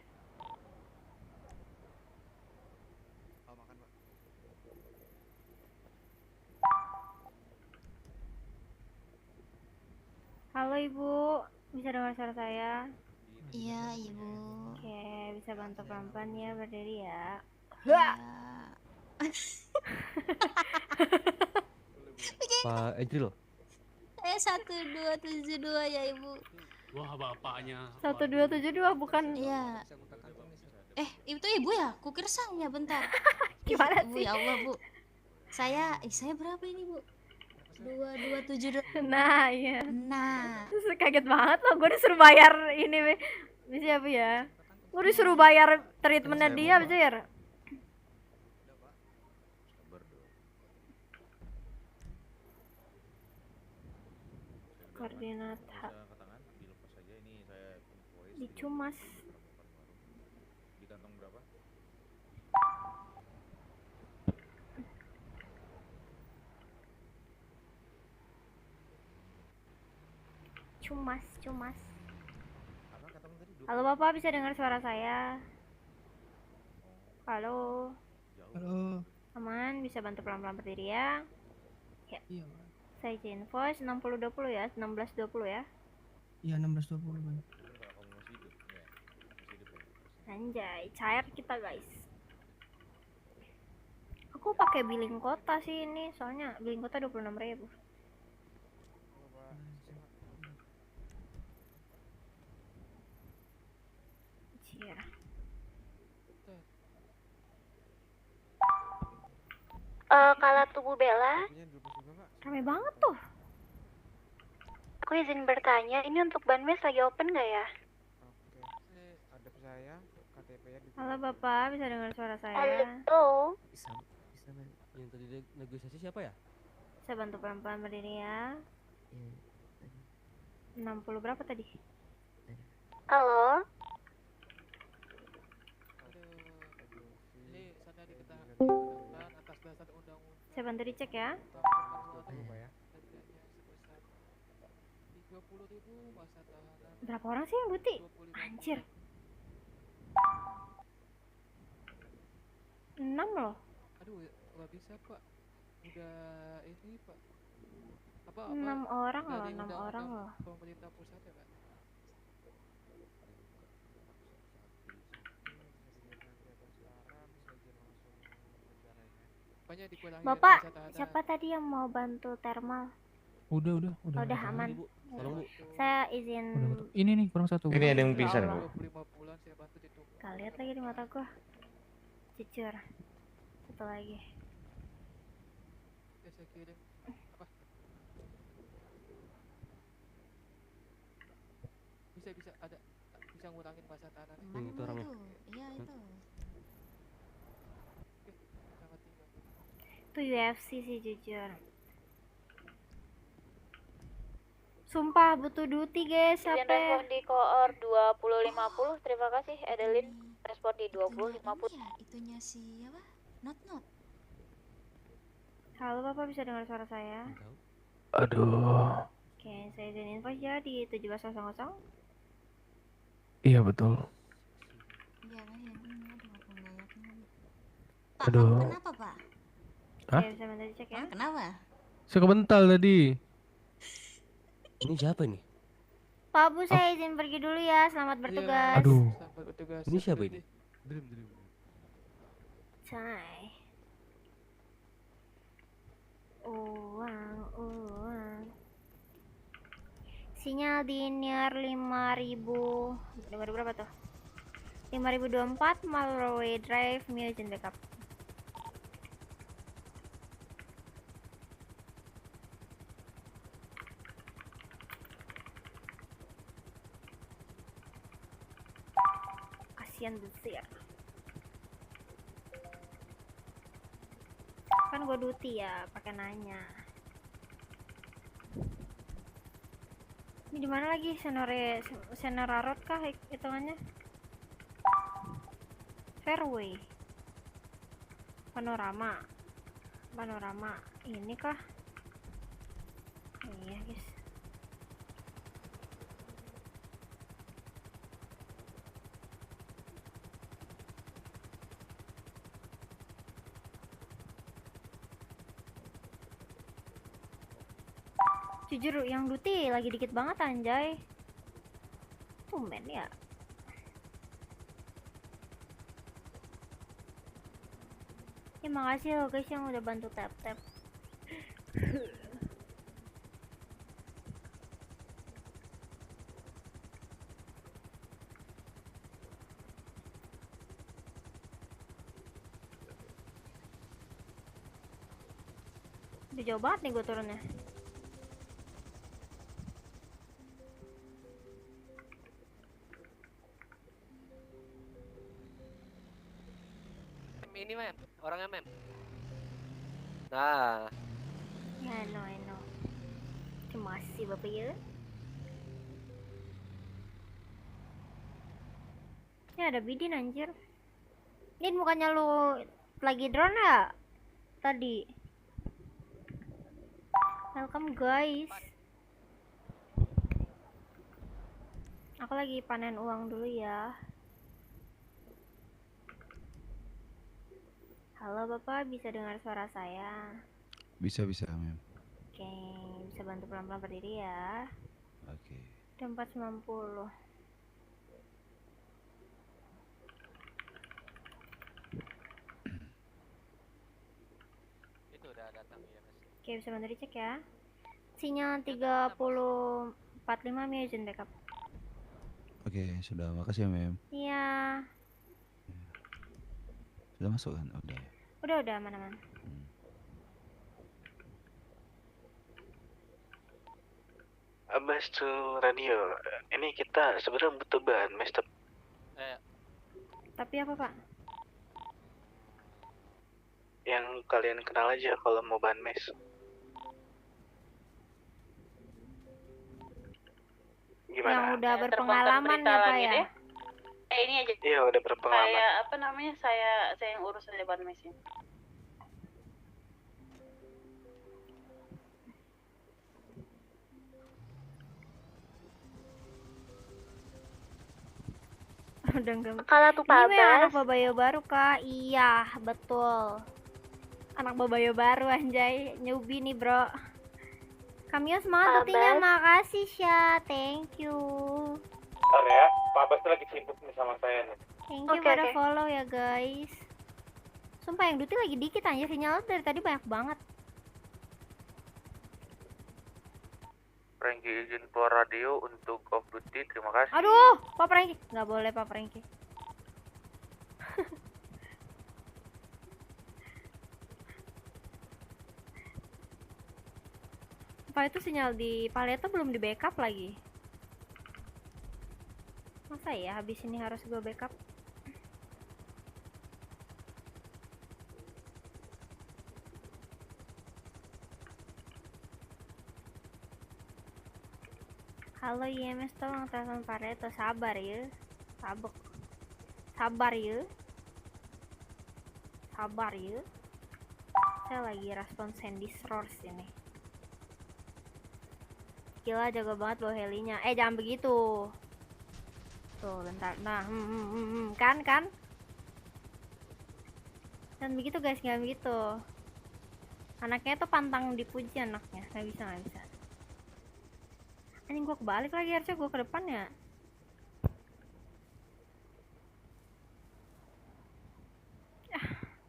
Speaker 1: Halo, Ibu. Bisa dengar suara saya?
Speaker 10: Iya, Ibu.
Speaker 1: Oke, bisa bantu pelan-pelan ya berdiri ya.
Speaker 10: Ya.
Speaker 14: Pak Ejril.
Speaker 10: 1272 ya, Ibu.
Speaker 11: Wah, bapaknya.
Speaker 1: 1272 bukan.
Speaker 10: Iya. Itu Ibu ya? Kukira saya bentar.
Speaker 1: Gimana
Speaker 10: Ibu,
Speaker 1: sih?
Speaker 10: ya Allah, Bu. Saya berapa ini, Bu? 2272.
Speaker 1: Nah, iya.
Speaker 10: Nah,
Speaker 1: Terus kaget banget loh, gue disuruh bayar ini bisa apa ya? Gue disuruh bayar treatmentnya dia, bisa ya? Koordinat H.
Speaker 13: Ke tangan, dilepas saja. Ini saya invoice.
Speaker 1: Dicumas.
Speaker 13: Di kantong berapa?
Speaker 1: Cumas. Halo Bapak, bisa dengar suara saya? Halo.
Speaker 11: Halo.
Speaker 1: Aman, bisa bantu pelan-pelan berdiri ya? Ya.
Speaker 11: Iya,
Speaker 1: Saya izin voice 6020 ya, 1620 ya.
Speaker 11: iya 1620 bang.
Speaker 1: Anjay, cair kita guys. Aku pakai billing kota sih ini, soalnya billing kota 26.000. Cia.
Speaker 4: Kala tubuh Bella,
Speaker 1: Rame banget tuh.
Speaker 4: aku izin bertanya, ini untuk Banmes lagi open nggak ya?
Speaker 3: Ada saya, KTP-nya di
Speaker 1: Halo Bapak, bisa dengar suara saya?
Speaker 4: Halo.
Speaker 14: Bisa yang tadi negosiasi siapa ya?
Speaker 1: Saya bantu pelan-pelan berdiri ya. 60 berapa tadi?
Speaker 4: Halo.
Speaker 3: Ini sana diketahui atas dasar undang-undang.
Speaker 1: Saya bantu dicek ya.
Speaker 3: 30.000 masa tahanan.
Speaker 1: Berapa orang sih yang buti? Anjir. 6 loh.
Speaker 3: Aduh, nggak bisa Pak. Udah ini Pak.
Speaker 1: 6 orang
Speaker 3: udah
Speaker 1: loh,
Speaker 3: di
Speaker 1: 6
Speaker 3: undang-undang
Speaker 1: orang loh.
Speaker 3: Pemerintah pusat ya Pak. Banyak dikurangi
Speaker 1: Bapak,
Speaker 3: masa tahanan.
Speaker 1: siapa tadi yang mau bantu thermal?
Speaker 11: Udah.
Speaker 1: Udah aman.
Speaker 14: Tolong, Bu.
Speaker 1: Saya izin.
Speaker 11: Ini nih kurang satu.
Speaker 5: Ini ada yang pingsan, Bu.
Speaker 3: 25 bulan saya bantu ditunggu.
Speaker 1: Kalian lihat lagi di mata gua. Jujur. Satu lagi.
Speaker 3: Ya, saya kirim. Apa? Bisa ada bisa ngurangin masa tahanan.
Speaker 14: Yang itu orangnya.
Speaker 10: Iya itu.
Speaker 3: Sangat tinggal.
Speaker 1: Itu UFC sih jujur. Sumpah butuh duty guys,
Speaker 12: Izin
Speaker 1: siapa
Speaker 12: respon
Speaker 1: ya?
Speaker 12: di koor 2050. Terima kasih Adeline. Respon di 2050.
Speaker 10: Ini ya, itunya si apa? Not.
Speaker 1: Halo Bapak, bisa dengar suara saya?
Speaker 7: Aduh.
Speaker 1: Oke, saya izin info ya di 1700.
Speaker 7: Iya betul.
Speaker 10: Iya kan yang ini aduh aku nggak yakin lagi. Pak,
Speaker 7: Aduh.
Speaker 10: kamu kenapa Pak?
Speaker 7: Hah?
Speaker 1: Oke, bisa bantu dicek ya.
Speaker 10: Hah, kenapa?
Speaker 7: Saya kebental tadi.
Speaker 14: Ini siapa ini?
Speaker 1: Pak Bu, saya izin pergi dulu ya. Selamat bertugas.
Speaker 7: Aduh.
Speaker 3: Sampai bertugas.
Speaker 14: Ini siapa ini?
Speaker 1: Cai. Uang. Sinyal di near 5000. 5000 berapa tuh? 5024 Malroe Drive, Museum Backup. Kasian Busir. Kan gue duty ya, pakai nanya. Ini di mana lagi? Senora Road kah hitungannya? Fairway. Panorama. Ini kah? Iya, guys. Jujur yang duty lagi dikit banget anjay. Tumben ya. Ya makasih loh guys yang udah bantu tap-tap. Udah jauh banget nih gue turunnya.
Speaker 3: Ini mem, orangnya mem. Nah,
Speaker 1: Ya, I know. Terima kasih Bapak ya. Ini ada Bidin anjir. Ini bukannya lu lagi drone ya? Tadi. Welcome guys. Aku lagi panen uang dulu ya. Halo Bapak, bisa dengar suara saya?
Speaker 15: Bisa, mem.
Speaker 1: Oke, bisa bantu pelan-pelan berdiri ya.
Speaker 15: Oke.
Speaker 1: Udah 490.
Speaker 3: Itu udah datang ya, Mas.
Speaker 1: Oke, bisa bantu dicek ya. Sinyal 3045 izin backup.
Speaker 15: Oke, sudah. Makasih ya, mem.
Speaker 1: Iya.
Speaker 15: Sudah masuk kan? Udah.
Speaker 1: Udah aman-aman.
Speaker 2: Abas tuh radio. Ini kita sebenarnya butuh bahan mes.
Speaker 1: Tapi apa Pak?
Speaker 2: Yang kalian kenal aja kalau mau bahan mes. Gimana?
Speaker 1: Yang udah berpengalaman ya Pak ya?
Speaker 12: Ini aja.
Speaker 2: Iya udah berpengalaman.
Speaker 12: Saya apa namanya? Saya yang urus aja ban mesin.
Speaker 1: Udah enggak.
Speaker 4: Kalau tuh Pak
Speaker 1: Ini anak
Speaker 4: Abbas.
Speaker 1: babayo baru Kak. Iya, betul. Anak babayo baru anjay, newbie nih, Bro. Kamio semangat
Speaker 4: Pak
Speaker 1: tutinya,
Speaker 4: Abbas.
Speaker 1: makasih Sya. Thank you.
Speaker 5: Bentar ya, Pak Abbas tuh lagi sibuk nih sama saya nih.
Speaker 1: Thank you
Speaker 4: Oke,
Speaker 1: pada
Speaker 4: oke.
Speaker 1: follow ya, guys. Sumpah yang duty lagi dikit anjir, sinyal dari tadi banyak banget.
Speaker 5: Frankie izin keluar radio untuk off duty, terima kasih.
Speaker 1: Aduh, Pak Franky. Nggak boleh Pak Franky. Apa itu sinyal di Paleto belum di backup lagi? Masa ya habis ini harus gue backup? Halo IMS, tolong telepon Pareto. Sabar ya. Sabar ya. Saya lagi respon Sandy Roars ini. Gila, jago banget loh helinya. Jangan begitu. Tuh bentar. Nah kan jangan begitu guys, jangan begitu. Anaknya tuh pantang dipuji anaknya. Nggak bisa. Anjing, gua kebalik lagi, harusnya gua ke depan ya.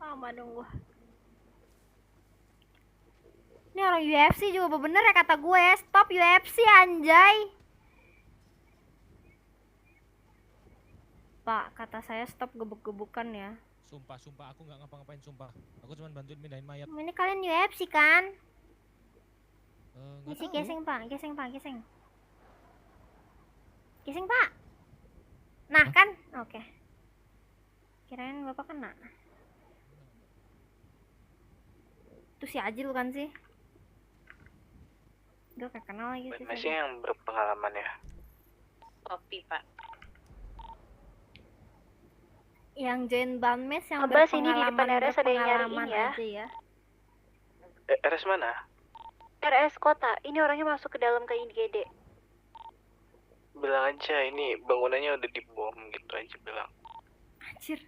Speaker 1: Lama dong gua. Ini orang UFC juga bener ya kata gue. Stop UFC anjay. Pak, kata saya stop gebuk-gebukan ya.
Speaker 13: Sumpah, aku nggak ngapa-ngapain, sumpah. Aku cuma bantuin pindahin mayat.
Speaker 1: Ini kalian UFC kan?
Speaker 13: Nggak
Speaker 1: Isi
Speaker 13: tahu.
Speaker 1: geseng Pak. Geseng Pak. Nah kan? Oke. Kirain Bapak kena. Itu si Ajil kan sih? Gue gak kenal lagi sih.
Speaker 2: Masih yang berpengalaman ya.
Speaker 12: Kopi Pak.
Speaker 1: Yang join Banmes yang
Speaker 4: Abbas, ini di depan
Speaker 1: berpengalaman
Speaker 4: RS ada yang nyariin
Speaker 1: berpengalaman
Speaker 4: ya.
Speaker 1: aja ya.
Speaker 2: RS mana?
Speaker 4: RS Kota. Ini orangnya masuk ke dalam ke IGD.
Speaker 2: Bilang aja ini bangunannya udah dibom gitu aja bilang.
Speaker 1: Anjir.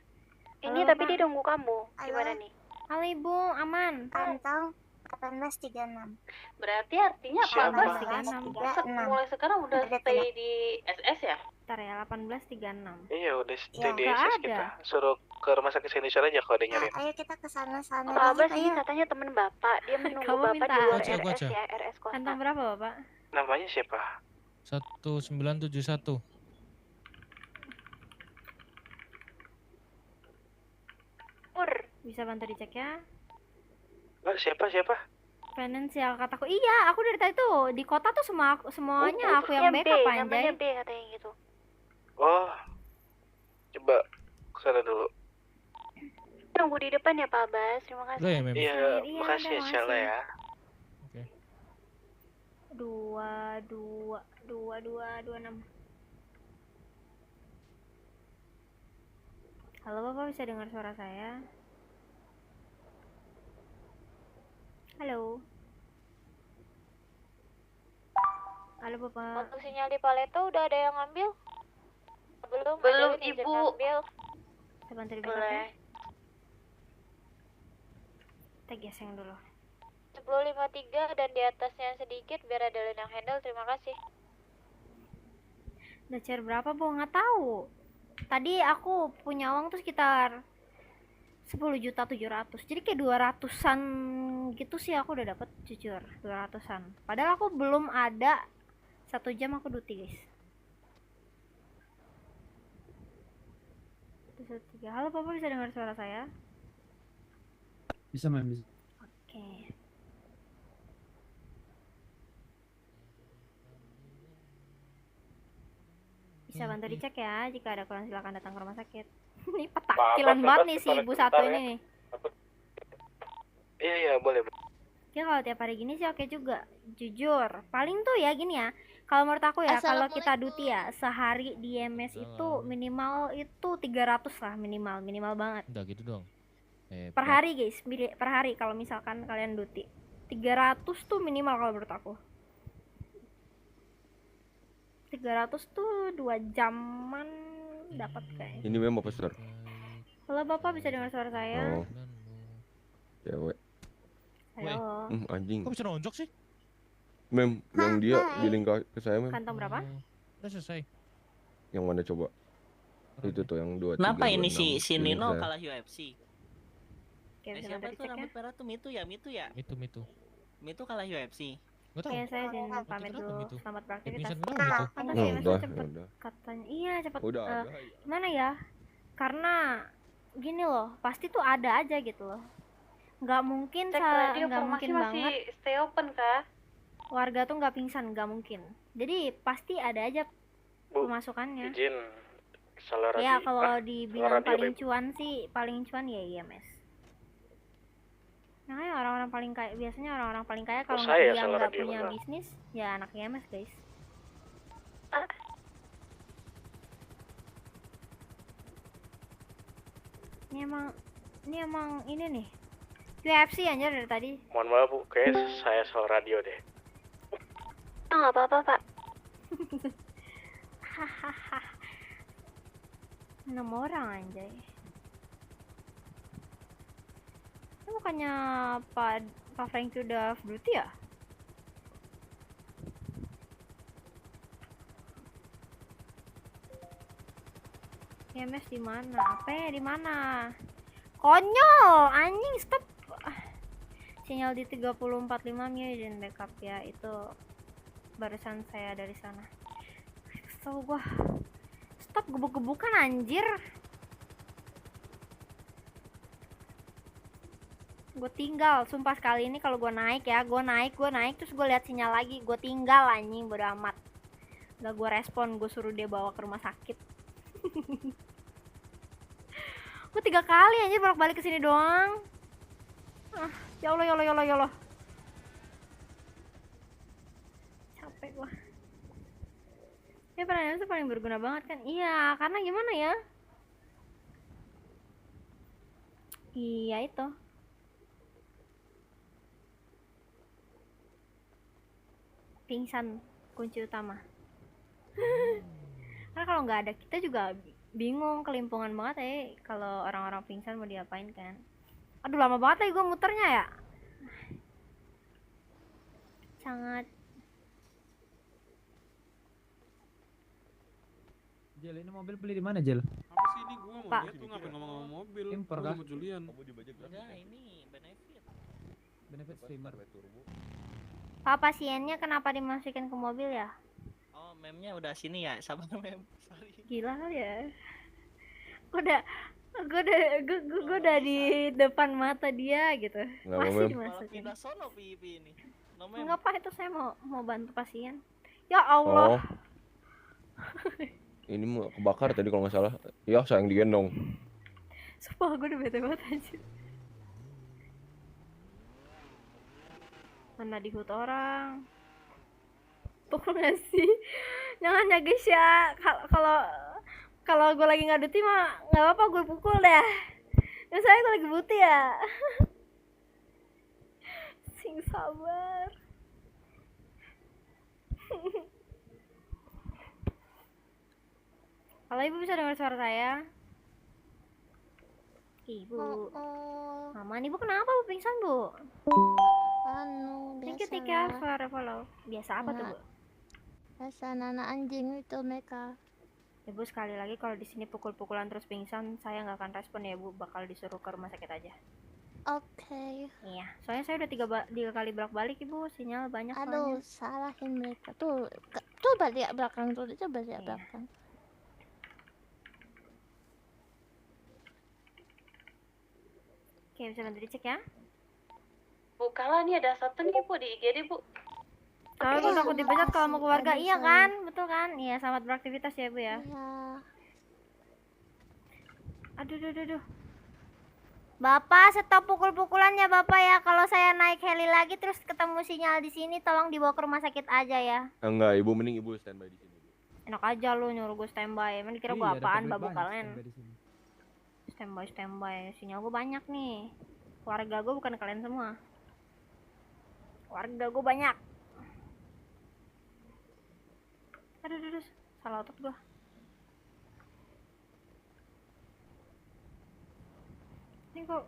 Speaker 4: Ini
Speaker 1: Halo,
Speaker 4: tapi
Speaker 1: Pak.
Speaker 4: dia nunggu kamu. Gimana nih?
Speaker 1: Halo Ibu, aman?
Speaker 10: Kantong 1836.
Speaker 12: Berarti artinya Pak
Speaker 2: Siapa?
Speaker 12: Abbas
Speaker 10: 1836.
Speaker 12: mulai sekarang udah
Speaker 10: Ada
Speaker 12: stay
Speaker 10: tengah.
Speaker 12: di SS ya?
Speaker 1: Ntar ya, 1836.
Speaker 2: Iya udah stay
Speaker 10: Ya,
Speaker 2: di
Speaker 1: nggak
Speaker 2: SS
Speaker 1: ada.
Speaker 2: kita. Suruh ke rumah sakit Indonesia aja kalau ada yang nyariin.
Speaker 10: Ayo kita ke sana-sana.
Speaker 4: Pak Abbas ini
Speaker 10: Ayo.
Speaker 4: katanya temen Bapak. Dia menunggu
Speaker 1: Kamu
Speaker 4: Bapak
Speaker 1: minta
Speaker 4: di luar
Speaker 13: aja, aku
Speaker 4: RS
Speaker 13: aja.
Speaker 4: ya, RS Kota.
Speaker 1: Kantong berapa Bapak?
Speaker 2: Namanya siapa?
Speaker 13: 1971.
Speaker 4: Pur.
Speaker 1: Bisa bantu dicek ya?
Speaker 2: Siapa?
Speaker 1: Financial kataku. Iya, aku dari tadi tuh di kota tuh semuanya aku yang
Speaker 4: B,
Speaker 1: backup
Speaker 4: namanya
Speaker 1: anjay.
Speaker 4: B katanya gitu.
Speaker 2: Oh, coba kesana dulu.
Speaker 4: Tunggu di depan ya Pak Abbas. Terima kasih.
Speaker 13: Udah ya, Mem?
Speaker 2: Iya,
Speaker 1: Iya,
Speaker 2: makasih ya
Speaker 1: udah,
Speaker 2: Syala
Speaker 1: makasih.
Speaker 2: ya.
Speaker 13: Oke.
Speaker 1: 2226. Halo Bapak, bisa dengar suara saya? Halo. Halo Bapak.
Speaker 12: Untuk sinyal di Paleto udah ada yang ngambil? Belum,
Speaker 4: Belum,
Speaker 12: Adeline izin
Speaker 4: Ibu.
Speaker 12: ngambil.
Speaker 1: Saya bantu di
Speaker 4: Boleh.
Speaker 1: belakang. Kita geseng dulu.
Speaker 12: 10.53 dan di atasnya sedikit biar Adeline yang handle, terima kasih.
Speaker 1: Udah share berapa Bu? Nggak tahu. Tadi aku punya uang tuh sekitar 10.700.000. Jadi kayak 200-an gitu sih aku udah dapet, jujur 200-an. Padahal aku belum ada 1 jam aku duty guys. 113. Halo Bapak, bisa dengar suara saya?
Speaker 11: Bisa Mem, bisa.
Speaker 1: Oke. Bisa bantu dicek ya, jika ada kurang silakan datang ke rumah sakit. Ini petakilan banget nih si ibu satu ini nih.
Speaker 2: Iya, boleh.
Speaker 1: Ya kalau tiap hari gini sih oke juga, jujur. Paling tuh ya gini ya, kalau menurut aku ya, kalau kita duty ya sehari di MS itu minimal itu 300 lah, minimal banget.
Speaker 13: Udah gitu dong.
Speaker 1: Per hari guys, per hari kalau misalkan kalian duty 300 tuh minimal kalau menurut aku. 300 tuh 2 jaman dapat kayaknya.
Speaker 16: Ini Mem apa Sir?
Speaker 1: Halo Bapak, bisa dengar suara saya?
Speaker 16: Oh. Cewek.
Speaker 1: Halo.
Speaker 16: Anjing.
Speaker 13: Kok bisa nonjok sih?
Speaker 16: Mem, yang dia billing ke saya Mem.
Speaker 1: Kantong berapa?
Speaker 13: Udah selesai.
Speaker 16: Yang mana coba? Itu tuh yang 2
Speaker 9: Kenapa ini si Nino kalah UFC?
Speaker 1: Oke, bisa
Speaker 9: Siapa
Speaker 1: bantu
Speaker 9: tuh
Speaker 1: dicek ya?
Speaker 9: rambut merah tuh Mitu ya?
Speaker 13: Itu.
Speaker 9: Mitu kalah UFC.
Speaker 13: Gak tahu.
Speaker 1: Oke, saya izin pamit
Speaker 13: kenapa
Speaker 1: dulu.
Speaker 13: gitu?
Speaker 1: Selamat beraktivitas.
Speaker 13: Definition kenapa gitu?
Speaker 1: Pantas
Speaker 16: Oh,
Speaker 1: ya, Mas,
Speaker 16: udah,
Speaker 1: cepet
Speaker 16: udah.
Speaker 1: katanya. Iya, cepet.
Speaker 16: Udah ada.
Speaker 1: Gimana ya? Karena gini loh, pasti tuh ada aja gitu loh. Nggak mungkin,
Speaker 4: Cek radio,
Speaker 1: nggak
Speaker 4: formasi
Speaker 1: mungkin
Speaker 4: masih
Speaker 1: banget
Speaker 4: stay open kah?
Speaker 1: warga tuh nggak pingsan, nggak mungkin. Jadi pasti ada aja
Speaker 2: Bu,
Speaker 1: pemasukannya.
Speaker 2: izin salah radio.
Speaker 1: Ya kalau dibilang
Speaker 2: radio,
Speaker 1: paling
Speaker 2: Beb.
Speaker 1: cuan sih, paling cuan ya IMS. Nah, orang-orang paling kaya, biasanya orang-orang paling kaya kalau
Speaker 2: saya
Speaker 1: dia
Speaker 2: salah
Speaker 1: nggak
Speaker 2: radio,
Speaker 1: punya
Speaker 2: bener.
Speaker 1: bisnis, ya anak IMS guys. Ini emang ini nih UFC anjir dari tadi.
Speaker 2: Mohon maaf Bu, kayaknya saya salah radio deh.
Speaker 4: Oh, nggak apa-apa, Pak.
Speaker 1: 6 orang anjay. Ini bukannya Pak Franky udah duty ya? IMS di mana? Apa ya di mana? Konyol, anjing stop. Sinyal di 3045 dan backup ya, itu barusan saya dari sana. Kesel gua. Stop gebuk-gebukan anjir. Gue tinggal, sumpah sekali ini kalau gue naik ya, gue naik terus gue lihat sinyal lagi, gue tinggal anjing, bodo amat. Gak gue respon, gue suruh dia bawa ke rumah sakit. Gue 3 kali anjir bolak-balik ke sini doang. Ya Allah. Capek gue. Ya pertanyaan itu paling berguna banget kan? Iya, karena gimana ya? Iya itu. Pingsan kunci utama. Karena kalau nggak ada kita juga bingung, kelimpungan banget kalau orang-orang pingsan mau diapain kan. Aduh lama banget gue muternya ya. Sangat.
Speaker 11: Jel, ini mobil beli di mana Jel?
Speaker 17: Apa sih ini gua mau
Speaker 1: Pak.
Speaker 17: gitu ngapain ngomong-ngomong mobil?
Speaker 11: Impor
Speaker 17: Gua
Speaker 11: kah?
Speaker 17: sama Julian.
Speaker 9: Enggak, ini benefit.
Speaker 11: Benefit streamer.
Speaker 1: Pak, pasiennya kenapa dimasukin ke mobil ya?
Speaker 9: Oh, memnya udah sini ya. Sabar mem. Sorry.
Speaker 1: Gila kali ya. Gue udah di depan mata dia gitu.
Speaker 16: Nggak,
Speaker 1: Masih
Speaker 16: Mem.
Speaker 9: Malah
Speaker 1: dimasukin.
Speaker 9: pindah sono pipi ini. No mem.
Speaker 1: Enggak apa itu, saya mau bantu pasien. Ya Allah.
Speaker 16: Oh. Ini mau kebakar tadi kalau nggak salah. Ya, sayang digendong.
Speaker 1: Sumpah gue udah bete banget anjir. Mana di hut orang. Pukul nggak sih? Jangan ya guys ya. Kalau gue lagi nggak duty mah nggak apa-apa, gue pukul dah. Misalnya gue lagi butuh ya. Sing sabar. Kalau ibu bisa dengar suara saya? Ibu. Aman, ibu kenapa bu pingsan bu? Thank you for follow. Biasa apa tuh bu?
Speaker 18: Biasa anak anjing itu mereka.
Speaker 1: Ibu sekali lagi kalau di sini pukul-pukulan terus pingsan, saya nggak akan respon ya bu, bakal disuruh ke rumah sakit aja.
Speaker 18: Oke.
Speaker 1: Iya, soalnya saya udah 3 kali bolak-balik ibu, sinyal banyak
Speaker 18: Aduh,
Speaker 1: soalnya.
Speaker 18: salahin mereka tuh. Coba lihat belakang tuh, coba lihat belakang.
Speaker 1: Oke, bisa bantu dicek ya?
Speaker 12: Bu, Kala nih ada satu nih Bu di IGD Bu.
Speaker 1: Kalau gue takut dipecat kalau mau keluarga, iya kan? Betul kan? Iya, selamat beraktivitas ya bu ya. Aduh. Bapak, stop pukul-pukulannya bapak ya. Kalau saya naik heli lagi terus ketemu sinyal di sini, tolong dibawa ke rumah sakit aja ya.
Speaker 16: Enggak, ibu mending ibu standby di sini.
Speaker 1: Enak aja lu nyuruh gue standby. Emang dikira gue apaan, babu kalian? Standby. Sinyal gue banyak nih. Keluarga gue bukan kalian semua. Keluarga gue banyak. Aduh, salah otot gue. Ini kok.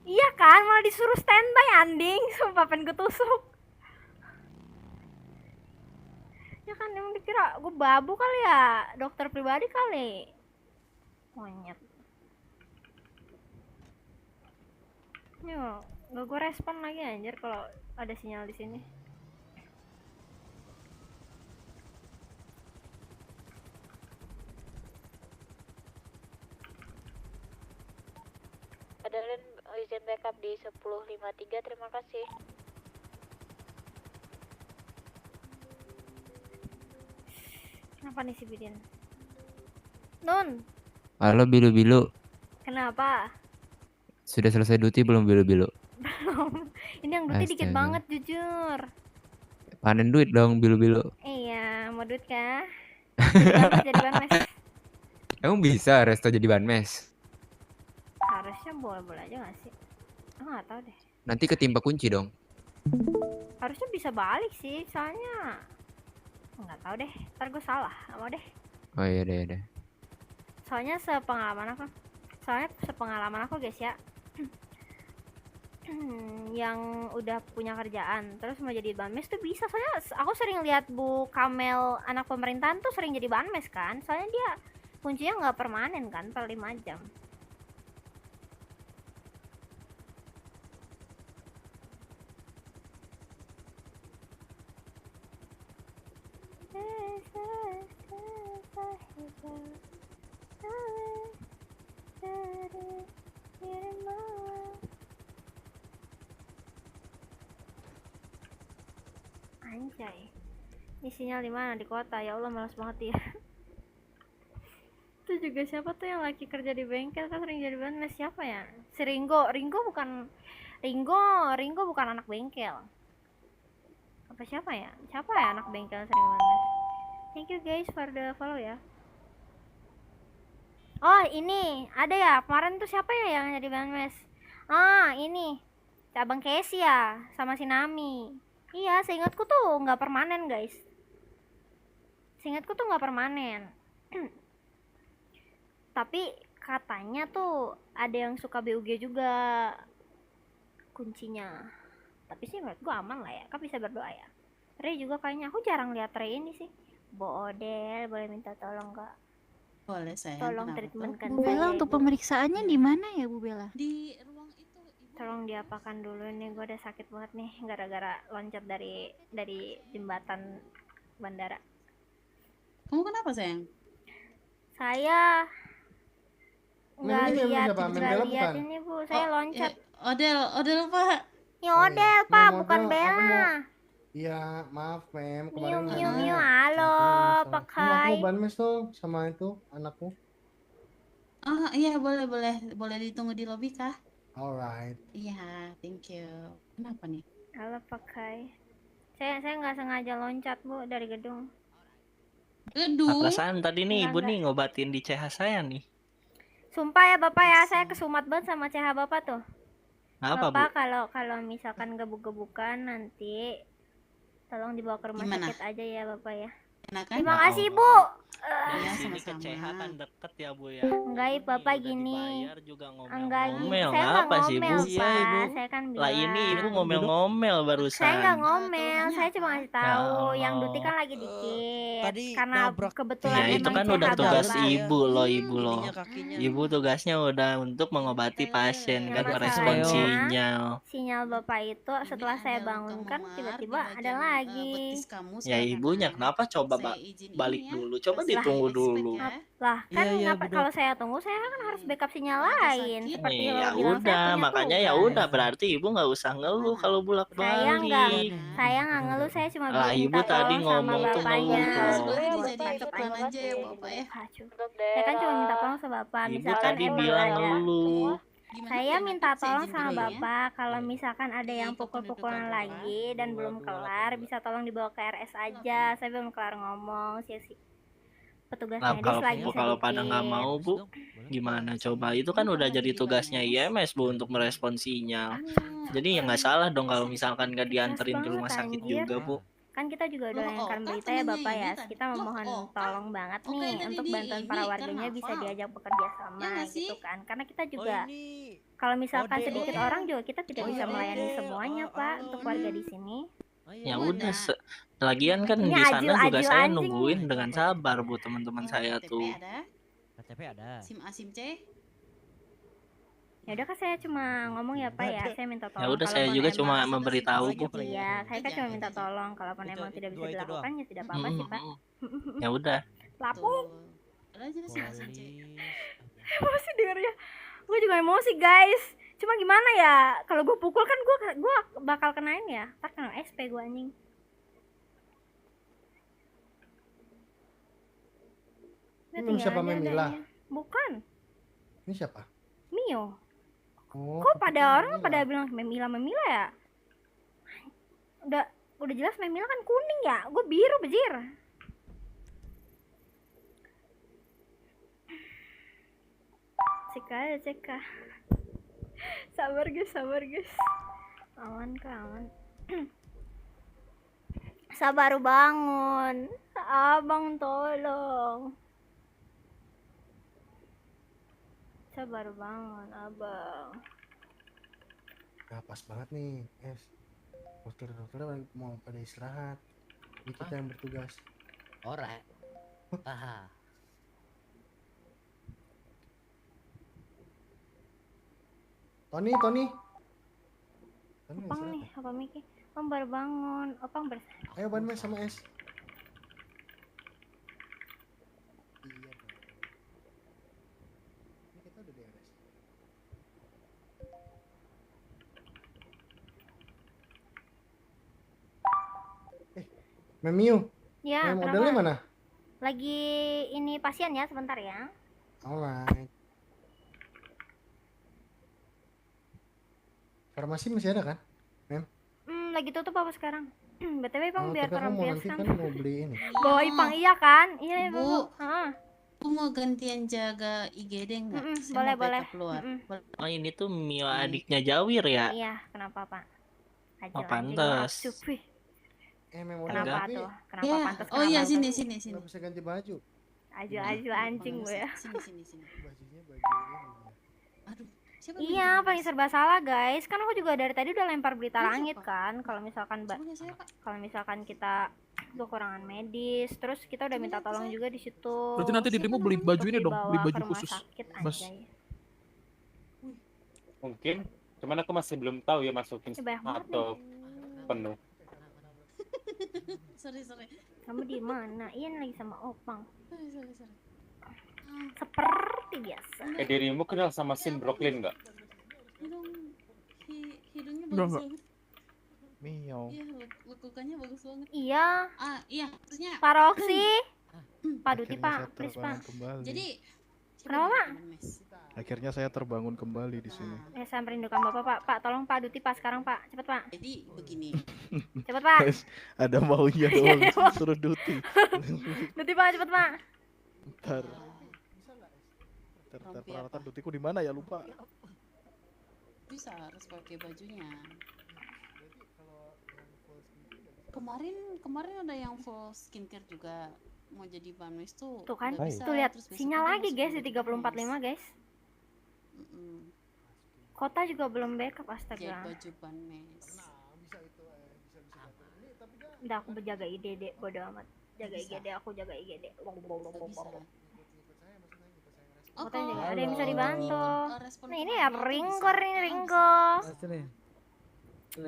Speaker 1: Iya kan, malah disuruh standby anding. Sumpah pengen gue tusuk. Ya kan, emang dikira gue babu kali ya, dokter pribadi kali. Monyet. Yo, gak gue respon lagi anjir kalau ada sinyal di sini.
Speaker 12: Ada izin backup di 10.53, terima kasih.
Speaker 1: Kenapa nih si Bidin? Nun,
Speaker 19: Halo Bilu-Bilu,
Speaker 1: kenapa?
Speaker 19: sudah selesai duty belum Bilu-Bilu?
Speaker 1: Belum. Ini yang duty dikit
Speaker 19: Astaga.
Speaker 1: banget jujur.
Speaker 19: Panen duit dong Bilu-Bilu.
Speaker 1: Iya, mau duit kah? Jadi banmes.
Speaker 19: Emang bisa resto jadi ban mes?
Speaker 1: Harusnya boleh-boleh aja gak sih? Aku gak tahu deh.
Speaker 19: Nanti ketimpa kunci dong.
Speaker 1: Harusnya bisa balik sih, soalnya nggak tahu deh. Ntar gue salah, gak mau deh.
Speaker 19: Oh iya deh.
Speaker 1: Soalnya sepengalaman aku guys ya. Yang udah punya kerjaan terus mau jadi banmes tuh bisa. Soalnya aku sering lihat Bu Kamel anak pemerintahan tuh sering jadi banmes kan. Soalnya dia kuncinya nggak permanen kan, per 5 jam. Anjay, ini sinyal di mana? Di kota. Ya Allah, malas banget ya. Itu juga siapa tuh yang lagi kerja di bengkel kan sering jadi banmes, siapa ya? Si Ringo bukan Ringo bukan anak bengkel. Apa siapa ya anak bengkel sering banmes? Thank you guys for the follow ya. Oh ini ada ya, kemarin tuh siapa ya yang jadi banmes? Ini Abang Casey ya, sama si Nami. Iya, seingatku tuh nggak permanen guys. Tapi katanya tuh ada yang suka BUG juga kuncinya. Tapi sih menurut gua aman lah ya, kan bisa berdoa ya. Ray juga kayaknya, aku jarang lihat Ray ini sih. Bu Odel, boleh minta tolong nggak?
Speaker 8: Boleh sayang.
Speaker 1: Tolong
Speaker 8: kenapa
Speaker 1: treatmentkan
Speaker 8: tuh?
Speaker 1: saya.
Speaker 8: Bu Bella untuk pemeriksaannya di mana ya Bu Bella?
Speaker 10: Di ruang itu.
Speaker 1: Tolong diapakan dulu nih, gue udah sakit banget nih gara-gara loncat dari jembatan bandara.
Speaker 10: Kamu kenapa sayang?
Speaker 1: Saya nggak
Speaker 20: Ini
Speaker 1: lihat
Speaker 20: siapa? Bella bukan?
Speaker 1: ini Bu, saya loncat.
Speaker 10: Odel Pak.
Speaker 1: Ya Odel Pak, bukan Bella.
Speaker 20: Iya, maaf Mem,
Speaker 1: Miu
Speaker 20: kemarin
Speaker 1: miu miu, halo pakai.
Speaker 20: Aku banmes tuh sama itu anakku.
Speaker 10: Oh iya boleh ditunggu di lobi kah?
Speaker 20: Alright.
Speaker 10: Iya, thank you. Kenapa nih?
Speaker 1: Halo pakai. Saya nggak sengaja loncat Bu dari gedung.
Speaker 10: Gedung.
Speaker 9: Perasaan tadi nih ibu
Speaker 1: Enggak.
Speaker 9: nih ngobatin di CH saya nih.
Speaker 1: Sumpah ya Bapak ya, saya kesumat banget sama CH Bapak tuh.
Speaker 9: Apa,
Speaker 1: Bapak
Speaker 9: Bu?
Speaker 1: kalau misalkan gebuk-gebukan nanti tolong dibawa ke rumah
Speaker 10: Gimana?
Speaker 1: sakit aja ya Bapak ya.
Speaker 10: Enakan?
Speaker 1: Terima
Speaker 9: Ya
Speaker 1: kasih
Speaker 9: Allah.
Speaker 1: Bu.
Speaker 9: Dari
Speaker 10: Iya,
Speaker 9: sini ke
Speaker 10: sama-sama.
Speaker 9: CH kan deket ya Bu ya.
Speaker 1: Enggak
Speaker 9: Ini
Speaker 1: Bapak
Speaker 9: udah
Speaker 1: gini.
Speaker 9: dibayar juga
Speaker 1: Enggak gini.
Speaker 9: ngomel-ngomel.
Speaker 1: Saya nggak
Speaker 9: Ngapa sih Bu?
Speaker 1: ngomel
Speaker 14: Iya, Ibu.
Speaker 1: Pak. Saya kan
Speaker 9: Lah ini
Speaker 1: bilang.
Speaker 9: ibu ngomel-ngomel
Speaker 1: Saya nggak
Speaker 9: barusan.
Speaker 1: ngomel, saya cuma ngasih tahu. Yang
Speaker 9: Allah.
Speaker 1: Duti kan lagi dikit.
Speaker 14: Tadi
Speaker 1: Karena
Speaker 14: nabrak
Speaker 1: kebetulan
Speaker 9: Ya itu
Speaker 1: emang
Speaker 9: kan
Speaker 1: CH
Speaker 9: udah tugas
Speaker 1: Bapak.
Speaker 9: ibu loh, ibu loh.
Speaker 14: ininya kakinya.
Speaker 9: Ibu tugasnya udah untuk mengobati pasien
Speaker 1: Yang
Speaker 9: kan merespon
Speaker 1: masalahnya,
Speaker 9: sinyal.
Speaker 1: sinyal Bapak itu setelah saya bangunkan tiba-tiba ada lagi.
Speaker 9: Ya ibunya kenapa coba balik dulu? Coba ditunggu dulu.
Speaker 1: Lah kan
Speaker 14: Iya,
Speaker 1: ngapa
Speaker 14: bener.
Speaker 1: kalau saya tunggu saya kan harus backup sinyal lain seperti
Speaker 9: Ya
Speaker 1: lo bilang saya
Speaker 9: udah,
Speaker 1: punya
Speaker 9: makanya ya
Speaker 1: tugas.
Speaker 9: udah berarti ibu nggak usah ngeluh kalau
Speaker 1: Saya nggak ngeluh, saya cuma
Speaker 9: Lah,
Speaker 1: minta
Speaker 9: ibu tadi
Speaker 1: tolong sama
Speaker 9: ngomong tuh
Speaker 1: bapaknya.
Speaker 9: ngeluh.
Speaker 10: Dijadiin aja ya Bapak ya.
Speaker 1: Saya kan cuma minta tolong sama bapak.
Speaker 9: Ibu
Speaker 1: Misalkan
Speaker 9: tadi
Speaker 1: emang
Speaker 9: bilang
Speaker 1: ada,
Speaker 9: ngeluh.
Speaker 1: saya minta tolong sama
Speaker 10: dulu ya.
Speaker 1: bapak kalau misalkan ada yang pukul-pukulan lagi dan belum kelar bisa tolong dibawa ke RS aja. Saya belum kelar ngomong sih. Petugas
Speaker 9: Nah,
Speaker 1: medis lagi
Speaker 9: kalau pada nggak
Speaker 1: sedikit.
Speaker 9: mau Bu, gimana coba? Itu kan udah jadi tugasnya IMS Bu untuk merespon sinyal. Jadi ya nggak salah dong kalau misalkan nggak dianterin ke rumah sakit
Speaker 1: anjir.
Speaker 9: juga Bu.
Speaker 1: Kan kita juga udah layangkan berita ya Bapak ya. Kita memohon tolong banget nih untuk bantuan para warganya bisa diajak bekerja sama gitu kan. Karena kita juga kalau misalkan sedikit orang juga kita tidak bisa melayani semuanya Pak untuk warga di sini.
Speaker 9: Ya udah, lagian kan
Speaker 1: Ini
Speaker 9: di sana juga
Speaker 1: ajil-ajil
Speaker 9: saya
Speaker 1: anjing.
Speaker 9: nungguin dengan sabar Bu teman-teman saya tuh.
Speaker 10: KTP ada. SIM A SIM C.
Speaker 1: Ya udah kan saya cuma ngomong ya Pak ya. Saya minta tolong.
Speaker 9: Ya udah, saya
Speaker 1: kalaupun
Speaker 9: juga
Speaker 1: emang-
Speaker 9: cuma memberitahu Bu.
Speaker 1: Iya, saya kan cuma minta tolong. Kalaupun emang tidak bisa dilakukan ya tidak apa-apa sih Pak.
Speaker 9: Ya udah.
Speaker 1: Lapuk.
Speaker 10: Ada aja SIM A SIM C.
Speaker 1: Emosi dengernya. Gue juga emosi guys. Cuma gimana ya? Kalau gue pukul kan gue bakal kenain ya. Ntar kena SP gue anjing. Udah
Speaker 20: Ini
Speaker 1: tinggal
Speaker 20: siapa
Speaker 1: aja
Speaker 20: Memila?
Speaker 1: adanya. Bukan.
Speaker 20: Ini siapa?
Speaker 1: Mio.
Speaker 20: Oh,
Speaker 1: Kok pada orang pada bilang Memila ya? Udah jelas Memila kan kuning ya. Gue biru bejir. Cek. Sabar guys. Aman kah aman. Sabar bangun. Abang tolong. Sabar bangun abang.
Speaker 20: Nah, pas banget nih, dokter mau pada istirahat. Ini kita yang bertugas.
Speaker 14: Alright. Aha.
Speaker 20: Tony.
Speaker 1: Opang nih, apa Miki? Om baru bangun. Opang
Speaker 20: Ayo Ban Mes sama Es. Ini kita udah di RS. Memiu.
Speaker 1: Ya,
Speaker 20: Modelnya
Speaker 1: kenapa?
Speaker 20: mana?
Speaker 1: Lagi ini pasien ya, sebentar ya.
Speaker 20: Alright. Farmasi masih ada kan, Mem?
Speaker 1: Lagi tutup apa sekarang? BTW Bang biar
Speaker 20: tapi aku mau nanti
Speaker 1: perampiasan.
Speaker 20: kan mau beli ini.
Speaker 1: Bawa Ipang iya kan? Iya ya,
Speaker 10: Bu.
Speaker 1: Bu. Heeh.
Speaker 10: Aku mau gantian jaga IGD enggak?
Speaker 1: boleh, boleh.
Speaker 10: Keluar.
Speaker 9: Oh ini tuh Mio adiknya Jawir ya?
Speaker 1: Iya, kenapa Pak?
Speaker 9: Oh pantes.
Speaker 20: Mem
Speaker 1: Kenapa
Speaker 20: tapi
Speaker 1: tuh? Kenapa
Speaker 10: Ya.
Speaker 1: pantas?
Speaker 10: Oh iya,
Speaker 1: kenapa?
Speaker 10: sini.
Speaker 20: nggak bisa ganti baju.
Speaker 1: Aju anjing gue ya.
Speaker 10: Sini.
Speaker 20: Bajunya baju ini.
Speaker 10: Aduh. Siapa
Speaker 1: Iya, paling serba salah guys. Kan aku juga dari tadi udah lempar berita langit kan. Kalau misalkan kita kekurangan medis, terus kita udah minta tolong juga di situ.
Speaker 17: Berarti nanti dirimu beli baju ini dong, beli
Speaker 1: dibawa
Speaker 17: baju
Speaker 1: ke rumah
Speaker 17: khusus.
Speaker 1: sakit,
Speaker 17: Mas.
Speaker 1: anjay.
Speaker 5: Mungkin, cuman aku masih belum tahu ya masukin
Speaker 1: Ya, banyak banget
Speaker 5: atau penuh.
Speaker 10: Sorry.
Speaker 1: Kamu di mana? Ian lagi sama Opang.
Speaker 10: Sorry.
Speaker 1: Seperti biasa.
Speaker 5: Dirimu kenal sama Sin Brooklyn nggak?
Speaker 10: Hidungnya
Speaker 17: Enggak.
Speaker 10: bagus banget.
Speaker 7: Mio.
Speaker 10: Iya, lekukannya bagus banget.
Speaker 1: Iya.
Speaker 10: Iya, maksudnya
Speaker 1: Pak Roxy. Pak Duti
Speaker 20: Akhirnya
Speaker 1: Pak,
Speaker 20: saya
Speaker 1: please Pak.
Speaker 20: terpanah kembali.
Speaker 10: Jadi
Speaker 1: Kenapa Pak?
Speaker 10: Mes?
Speaker 21: Akhirnya saya terbangun kembali di sini.
Speaker 1: Saya merindukan Bapak, Pak. Pak, tolong Pak Duti Pak sekarang, Pak. Cepet, Pak.
Speaker 10: Jadi begini.
Speaker 1: Cepet, Pak.
Speaker 21: Guys, ada maunya doang suruh Duti.
Speaker 1: Duti, Pak, cepet, Pak.
Speaker 21: Ntar peralatan Dutiku di mana ya, lupa.
Speaker 10: Bisa harus pakai bajunya. Kemarin ada yang full skincare juga mau jadi banmes tuh.
Speaker 1: Tuh kan,
Speaker 10: udah bisa,
Speaker 1: tuh lihat
Speaker 10: terus besok
Speaker 1: sinyal
Speaker 10: dia
Speaker 1: lagi
Speaker 10: masuk
Speaker 1: guys di
Speaker 10: jadi
Speaker 1: 3045 guys. Kota juga belum backup astaga.
Speaker 10: Jadi baju banmes.
Speaker 1: Udah aku berjaga IGD bodo amat. Jaga IGD, aku jaga IGD. Ada yang bisa dibantu. Nah ini ya Ringko nih Ringko.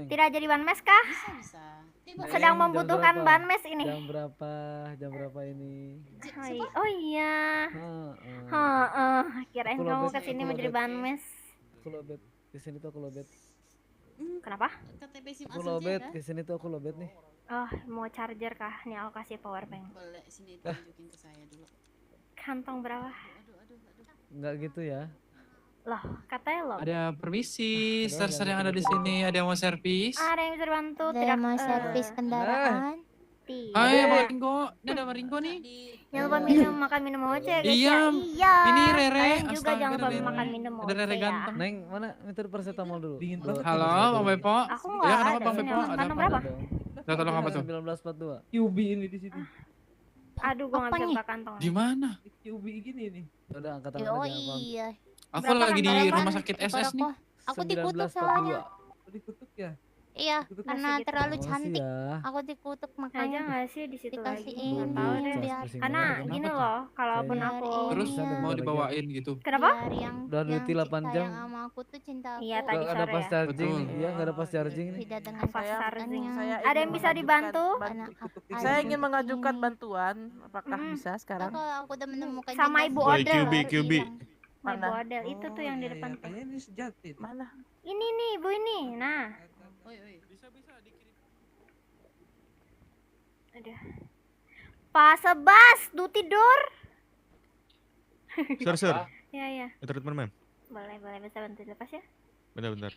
Speaker 1: Tidak jadi banmes kah? Sedang membutuhkan banmes ini.
Speaker 11: Jam berapa ini?
Speaker 1: Oh iya. Kirain kamu kesini mau jadi banmes.
Speaker 11: Aku lobet. Kesini tuh aku lobet.
Speaker 1: Kenapa?
Speaker 11: Aku lobet, kesini tuh aku lobet nih.
Speaker 1: Oh, mau charger kah? Nih aku kasih power bank.
Speaker 10: Boleh sini tunjukin ke saya dulu.
Speaker 1: Kantong berapa?
Speaker 11: Enggak gitu ya.
Speaker 1: Loh, katanya loh.
Speaker 17: Ada permisi, star yang ada di sini. Ada yang mau servis?
Speaker 1: Ada yang bisa dibantu?
Speaker 18: Ada yang mau servis kendaraan?
Speaker 17: Hai, Bang Ringo. Ini ada Bang Ringo nih.
Speaker 1: Jangan lupa minum, makan minum oce guys
Speaker 17: Iya.
Speaker 1: ya. Iya.
Speaker 17: Ini Rere.
Speaker 1: Kalian juga jangan lupa makan minum
Speaker 17: Ada
Speaker 1: oce
Speaker 17: Rere
Speaker 1: ya.
Speaker 17: ganteng.
Speaker 11: Neng, mana meter paracetamol dulu? Dingin
Speaker 17: banget. Halo, Bang Bepo.
Speaker 1: Aku
Speaker 17: Ya,
Speaker 1: nggak
Speaker 17: kenapa
Speaker 1: ada.
Speaker 17: Bang Bepo? Ada
Speaker 1: Kantong
Speaker 17: apa?
Speaker 1: berapa?
Speaker 17: Udah tolong apa tuh?
Speaker 11: 1942. QB ini di sini.
Speaker 1: Aduh, gua nggak bisa buka kantong.
Speaker 17: Di mana?
Speaker 11: QB gini nih. Udah angkat tangan
Speaker 18: Oh
Speaker 11: aja.
Speaker 18: iya.
Speaker 17: Aku lagi di rumah sakit SS nih.
Speaker 18: Aku dikutuk soalnya.
Speaker 11: Dikutuk ya?
Speaker 18: Iya, karena
Speaker 1: Masih gitu.
Speaker 18: terlalu
Speaker 11: Makasih
Speaker 18: cantik.
Speaker 11: ya.
Speaker 18: Aku dikutuk
Speaker 1: Aja
Speaker 18: makanya
Speaker 1: nggak sih di situ lagi?
Speaker 18: dikasihin
Speaker 1: Nggak tahu deh.
Speaker 18: biar
Speaker 1: Karena gini loh, kalaupun
Speaker 18: Biar
Speaker 1: aku
Speaker 17: Terus
Speaker 18: Iya.
Speaker 17: mau dibawain gitu.
Speaker 1: Kenapa?
Speaker 18: biar yang
Speaker 11: Udah duti 8 jam.
Speaker 18: sayang sama aku tuh cinta aku.
Speaker 1: Iya, tadi
Speaker 11: Nggak ada
Speaker 1: sore
Speaker 11: pas
Speaker 1: ya.
Speaker 11: charging
Speaker 17: Betul.
Speaker 11: nih. Iya, nggak ada pas charging nih.
Speaker 18: Tidak dengan
Speaker 1: Pas charging.
Speaker 18: yang
Speaker 1: Ada yang bisa dibantu?
Speaker 18: saya ingin
Speaker 22: mengajukan bantuan. Apakah
Speaker 1: Hmm.
Speaker 22: bisa sekarang?
Speaker 18: Kalau aku udah menemukan
Speaker 1: Sama
Speaker 18: cinta
Speaker 1: Ibu
Speaker 18: sejati,
Speaker 1: Odel.
Speaker 18: baru
Speaker 16: QB.
Speaker 18: hilang.
Speaker 1: Ibu Odel itu tuh yang di depan tuh.
Speaker 11: Ini sejati.
Speaker 22: Mana?
Speaker 1: Ini nih, Ibu ini. Nah. Aduh. Pak Sebas, duty door.
Speaker 16: Sir.
Speaker 1: Ya, ya.
Speaker 16: Treatment, ma'am.
Speaker 1: Boleh, boleh. Bisa bantu lepas ya?
Speaker 16: Bentar.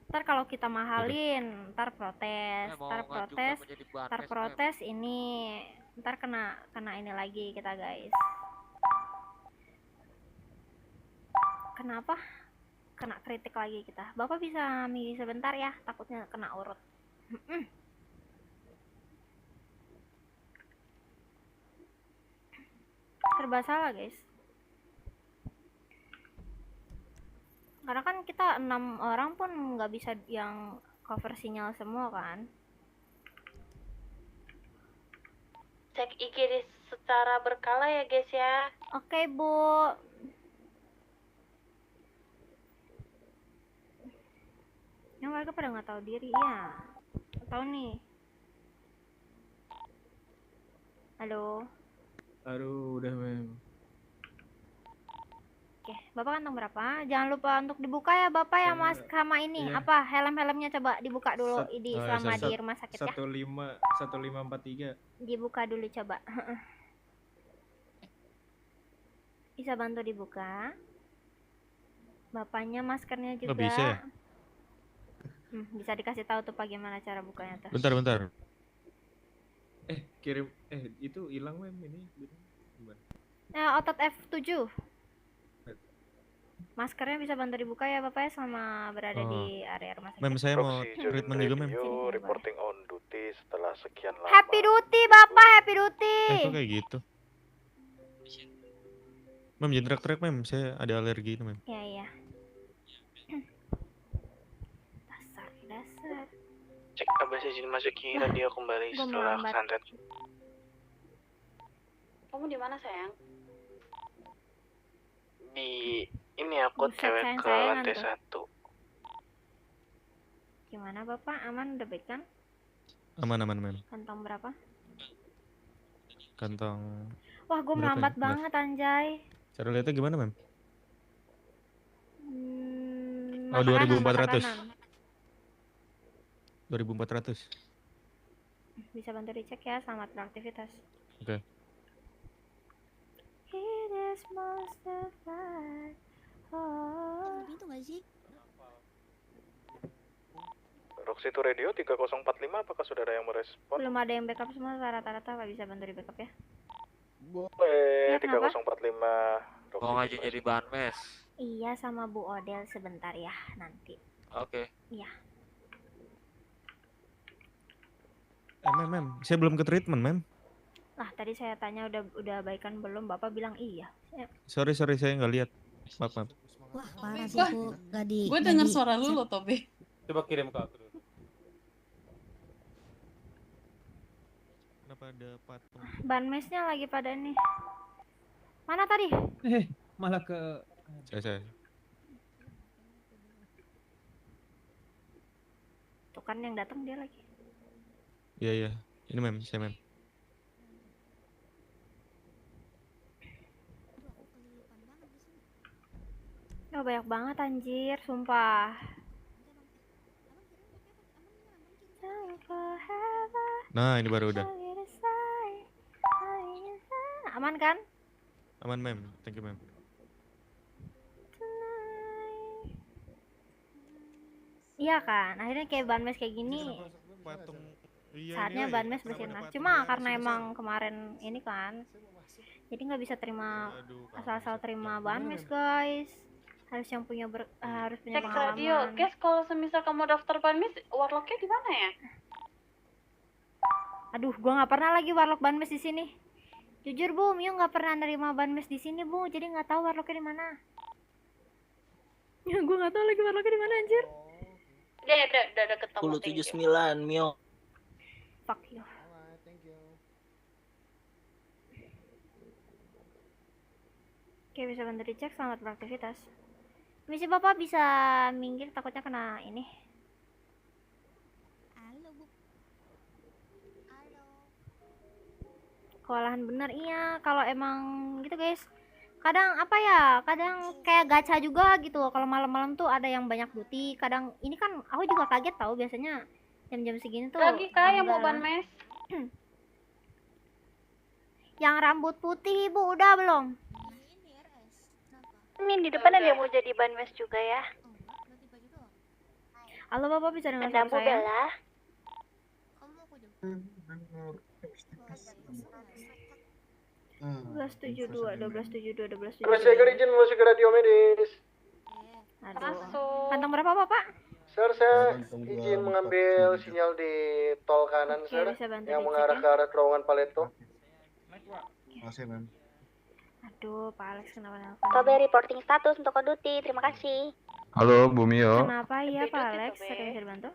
Speaker 1: Ntar kalau kita mahalin, ntar protes, ntar protes ini, ntar kena ini lagi kita guys. Kenapa? Kena kritik lagi kita. Bapak bisa milih sebentar ya, takutnya kena urut. Serba salah guys. Karena kan kita 6 orang pun nggak bisa yang cover sinyal semua kan.
Speaker 12: Cek IGD secara berkala ya guys ya.
Speaker 1: Oke Bu. Yang mereka pada nggak tahu diri ya. Tahu nih. Halo.
Speaker 11: Aduh, udah mem.
Speaker 1: Oke, Bapak kantong berapa? Jangan lupa untuk dibuka ya Bapak ya Mas sama ini
Speaker 11: iya.
Speaker 1: apa helm-helmnya coba dibuka dulu di selama di rumah sakit ya.
Speaker 11: 1543.
Speaker 1: Dibuka dulu coba. Bisa bantu dibuka. Bapaknya maskernya juga.
Speaker 16: Oh, bisa ya?
Speaker 1: Bisa dikasih tahu tuh bagaimana cara bukanya tuh.
Speaker 16: Bentar.
Speaker 11: Kirim itu hilang mem ini. Gimana?
Speaker 1: Nah, otot F7. Maskernya bisa bantu dibuka ya Bapak ya selama berada di area rumah sakit.
Speaker 16: Ma'am, saya mau treatment juga, ma'am.
Speaker 2: Reporting on duty setelah sekian lama.
Speaker 1: Happy duty Bapak, happy duty.
Speaker 16: Kok kayak gitu? Ma'am, jangan teriak-teriak, ma'am. Saya ada alergi itu, ma'am.
Speaker 1: Iya. Dasar.
Speaker 2: Cek abah saya izin masukin radio kembali
Speaker 1: Gua
Speaker 2: setelah
Speaker 1: melambat.
Speaker 2: kesantet.
Speaker 4: Kamu di mana sayang?
Speaker 2: Di ini aku
Speaker 1: Buset,
Speaker 2: cewek ke
Speaker 1: sayang-sayangan
Speaker 2: lantai
Speaker 1: tuh.
Speaker 2: 1.
Speaker 1: Gimana Bapak? Aman udah baik kan?
Speaker 16: Aman, ma'am.
Speaker 1: Kantong berapa?
Speaker 16: Kantong.
Speaker 1: Wah, gue
Speaker 16: Berapa ya?
Speaker 1: melambat
Speaker 16: Bentar.
Speaker 1: banget anjay.
Speaker 16: Cara lihatnya gimana, ma'am?
Speaker 1: Mata
Speaker 16: Oh,
Speaker 1: kanan,
Speaker 16: 2400.
Speaker 1: mata kanan.
Speaker 16: 2400.
Speaker 1: Bisa bantu dicek ya, selamat beraktivitas.
Speaker 16: Oke.
Speaker 1: this monster fight. Oh.
Speaker 10: Itu nggak sih?
Speaker 21: Roxy to Radio 3045, apakah sudah ada yang merespon?
Speaker 1: Belum ada yang backup semua, rata-rata nggak bisa bantu di backup ya.
Speaker 21: Boleh,
Speaker 1: Ya, kenapa?
Speaker 21: 3045.
Speaker 3: Mau ngajak jadi bahan mes.
Speaker 1: Iya, sama Bu Odel sebentar ya nanti.
Speaker 3: Oke.
Speaker 1: Iya.
Speaker 21: Mem, saya belum ke treatment, Mem.
Speaker 1: Lah tadi saya tanya udah baikan belum, Bapak bilang iya.
Speaker 21: Sorry, saya nggak lihat. Maaf.
Speaker 10: Wah, parah sih Bu.
Speaker 8: Gue denger suara lu loh, Tobi.
Speaker 5: Coba kirim ke aku dulu.
Speaker 21: Kenapa ada patung?
Speaker 1: Ban mesnya lagi pada nih. Mana tadi?
Speaker 11: Malah ke
Speaker 21: Saya.
Speaker 1: Tuh kan yang datang dia lagi.
Speaker 21: Iya. Ini Mem, saya Mem.
Speaker 1: Oh, banyak banget anjir, sumpah.
Speaker 21: Nah, ini baru udah.
Speaker 1: Aman kan?
Speaker 21: Aman, Mem. Thank you, Mem.
Speaker 1: Iya kan, akhirnya kayak ban mes kayak gini.
Speaker 21: Patung. Iya,
Speaker 1: Saatnya ban mes bersinar. Cuma karena emang kemarin ini kan, jadi nggak bisa terima asal-asal terima ban mes guys. Harus yang punya harus punya
Speaker 12: Cek radio,
Speaker 1: pengalaman.
Speaker 12: guys, kalau semisal kamu daftar banmis, warlocknya di mana ya?
Speaker 1: Aduh, gua nggak pernah lagi warlock ban mes di sini. Jujur Bu, Mio nggak pernah nerima ban mes di sini Bu, jadi nggak tahu warlocknya di mana. Ya, gua nggak tahu lagi warlocknya di mana anjir.
Speaker 12: Udah ketemu.
Speaker 9: 1079 Mio.
Speaker 1: Fuck you. Oke, bisa bantu dicek, selamat beraktivitas. Misi Bapak bisa minggir, takutnya kena ini.
Speaker 10: Halo, Bu. Halo.
Speaker 1: Kewalahan bener, iya. Kalau emang gitu guys, kadang apa ya, kadang kayak gacha juga gitu. Kalau malam-malam tuh ada yang banyak duty. Kadang ini kan aku juga kaget tahu, biasanya jam-jam segini tuh
Speaker 12: Lagi kah yang mau
Speaker 1: enggak.
Speaker 12: ban mes?
Speaker 1: Yang rambut putih Ibu udah belum?
Speaker 4: Ini di depan ada yang mau jadi ban mes juga ya.
Speaker 1: Halo Bapak, bisa dengar
Speaker 4: Ada
Speaker 1: suara
Speaker 4: Bu
Speaker 1: saya?
Speaker 4: Bella.
Speaker 1: Dua 1272.
Speaker 20: Saya izin masuk ke radio medis.
Speaker 1: Aduh. Kantong berapa Bapak?
Speaker 20: Sir, saya izin mengambil sinyal di tol kanan,
Speaker 1: Oke,
Speaker 20: Sir,
Speaker 1: bisa bantu
Speaker 20: yang
Speaker 1: dicek
Speaker 20: mengarah
Speaker 1: ya?
Speaker 20: ke arah terowongan Paleto. Makasih, Mem.
Speaker 1: Aduh, Pak Alex kenapa nelfon?
Speaker 4: Tobe reporting status untuk on duty. Terima kasih.
Speaker 6: Halo, Bu Mio.
Speaker 1: Kenapa ya Pak Alex? Saya bisa dibantu?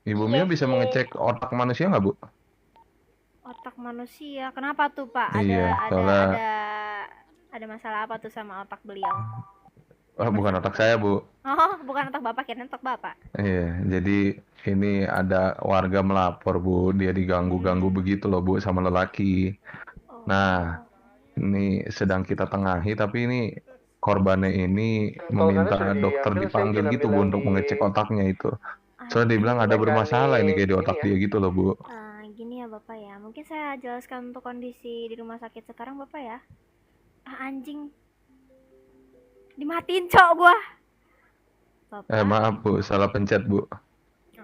Speaker 6: Ibu Mio bisa mengecek otak manusia nggak, Bu?
Speaker 1: Otak manusia. Kenapa tuh Pak?
Speaker 6: Iya, soalnya-
Speaker 1: Ada masalah apa tuh sama otak beliau?
Speaker 6: Oh, bukan otak saya, Bu.
Speaker 1: Oh, bukan otak Bapak, kirain otak Bapak.
Speaker 6: Iya, jadi ini ada warga melapor, Bu. Dia diganggu-ganggu begitu loh, Bu, sama lelaki. Nah, ini sedang kita tengahi, tapi ini korbannya ini meminta dokter dipanggil gitu, Bu, untuk mengecek otaknya itu. Soalnya dia bilang ada bermasalah ini kayak di otak dia gitu loh, Bu.
Speaker 1: Gini ya Bapak ya, mungkin saya jelaskan untuk kondisi di rumah sakit sekarang Bapak ya. Anjing. Dimatiin cok gua. Bapak.
Speaker 6: Maaf, Bu, salah pencet, Bu.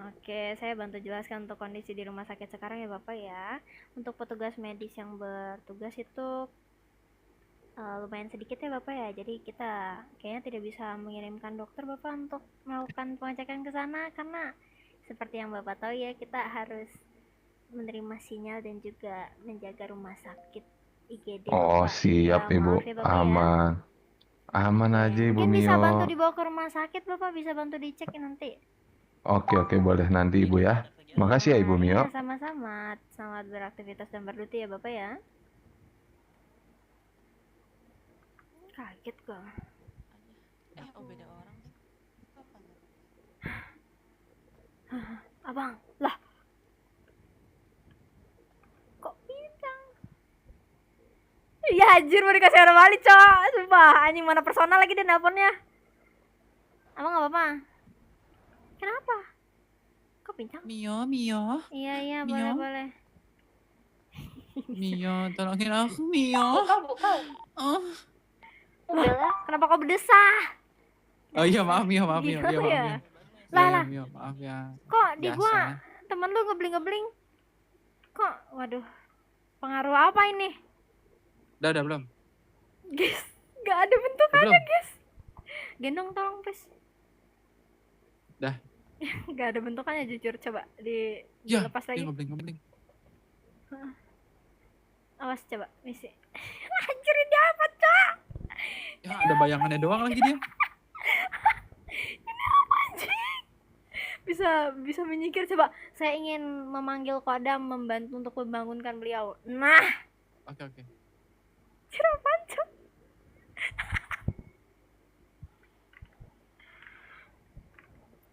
Speaker 1: Oke, saya bantu jelaskan untuk kondisi di rumah sakit sekarang ya Bapak ya. Untuk petugas medis yang bertugas itu lumayan sedikit ya Bapak ya. Jadi kita kayaknya tidak bisa mengirimkan dokter Bapak untuk melakukan pengecekan ke sana karena seperti yang Bapak tahu ya, kita harus menerima sinyal dan juga menjaga rumah sakit IGD.
Speaker 6: Oh,
Speaker 1: Bapak.
Speaker 6: siap,
Speaker 1: Ya,
Speaker 6: Ibu.
Speaker 1: maaf ya, Bapak ya.
Speaker 6: Aman. Aman aja, Ibu
Speaker 1: Mungkin bisa bantu
Speaker 6: Mio.
Speaker 1: dibawa ke rumah sakit Bapak, bisa bantu dicek nanti.
Speaker 6: Oke, boleh nanti, Ibu ya. Makasih ya, Ibu Mio.
Speaker 1: Ya, sama-sama. Selamat beraktivitas dan berduti ya Bapak ya. Kaget gua.
Speaker 10: beda orang.
Speaker 1: Abang, lah. Kok bintang? Ya anjir, mau dikasih orang balik, Cok. Sumpah, anjing mana personal lagi dia nelponnya. Abang gak apa-apa? Kenapa? Kok pincang?
Speaker 17: Mio.
Speaker 1: Iya,
Speaker 17: Mio.
Speaker 1: boleh.
Speaker 17: Mio, tolongin aku, Mio.
Speaker 4: Buka.
Speaker 17: Oh.
Speaker 1: Lah, kenapa kau berdesah?
Speaker 17: Oh iya, maaf Mio, maaf Mio.
Speaker 1: Gitu
Speaker 17: Iya, maaf
Speaker 1: ya?
Speaker 17: Mio.
Speaker 1: Lah,
Speaker 17: Iya,
Speaker 1: lah.
Speaker 17: Mio, maaf ya.
Speaker 1: Kok di
Speaker 17: Biasa.
Speaker 1: gua temen lu ngebling-ngebling? Kok, waduh. Pengaruh apa ini?
Speaker 17: Udah belum?
Speaker 1: Guys, gak ada bentukannya,
Speaker 17: Belum.
Speaker 1: guys. Gendong tolong, please.
Speaker 17: Dah.
Speaker 1: Gak ada bentukannya jujur, coba
Speaker 17: Ya,
Speaker 1: dilepas
Speaker 17: dia
Speaker 1: lagi.
Speaker 17: ngebling-ngebling.
Speaker 1: Heeh. Awas coba, misi. Anjir ini apa, Cak?
Speaker 17: Ya, ada bayangannya doang lagi dia.
Speaker 1: Ini apa anjing? Bisa menyingkir coba. Saya ingin memanggil Kodam membantu untuk membangunkan beliau. Nah,
Speaker 17: Oke.
Speaker 1: anjir apaan, Cak?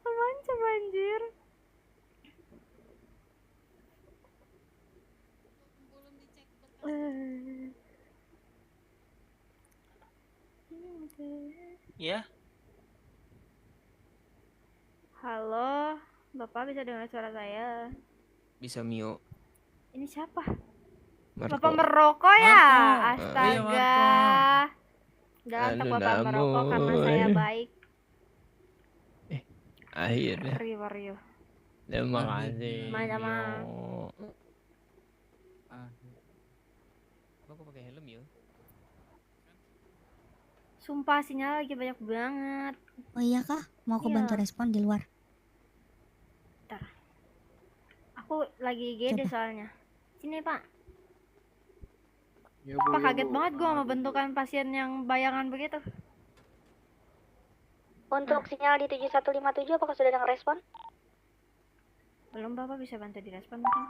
Speaker 1: Apaan coba anjir?
Speaker 9: Ya,
Speaker 1: Halo, Bapak bisa dengar suara saya?
Speaker 19: Bisa Mio.
Speaker 1: Ini siapa?
Speaker 19: Marco.
Speaker 1: Bapak merokok ya?
Speaker 19: Marco.
Speaker 1: Astaga.
Speaker 19: Iya, Marco.
Speaker 1: Ganteng
Speaker 19: Anu
Speaker 1: Bapak merokok karena saya
Speaker 19: namoy.
Speaker 1: baik.
Speaker 19: Akhirnya.
Speaker 1: Wario.
Speaker 19: Terima kasih.
Speaker 1: Sama-sama.
Speaker 19: Mio. Kok pakai helm ya?
Speaker 1: Sumpah sinyal lagi banyak banget.
Speaker 3: Oh iya kah? Mau aku
Speaker 1: Iya.
Speaker 3: bantu respon di luar.
Speaker 1: Bentar. Aku lagi GD soalnya. Sini Pak.
Speaker 11: Ya,
Speaker 1: Pak kaget banget gua sama bentukan pasien yang bayangan begitu.
Speaker 4: Untuk sinyal di 7157 apakah sudah ada ngerespon?
Speaker 1: Belum, Bapak bisa bantu direspon mungkin.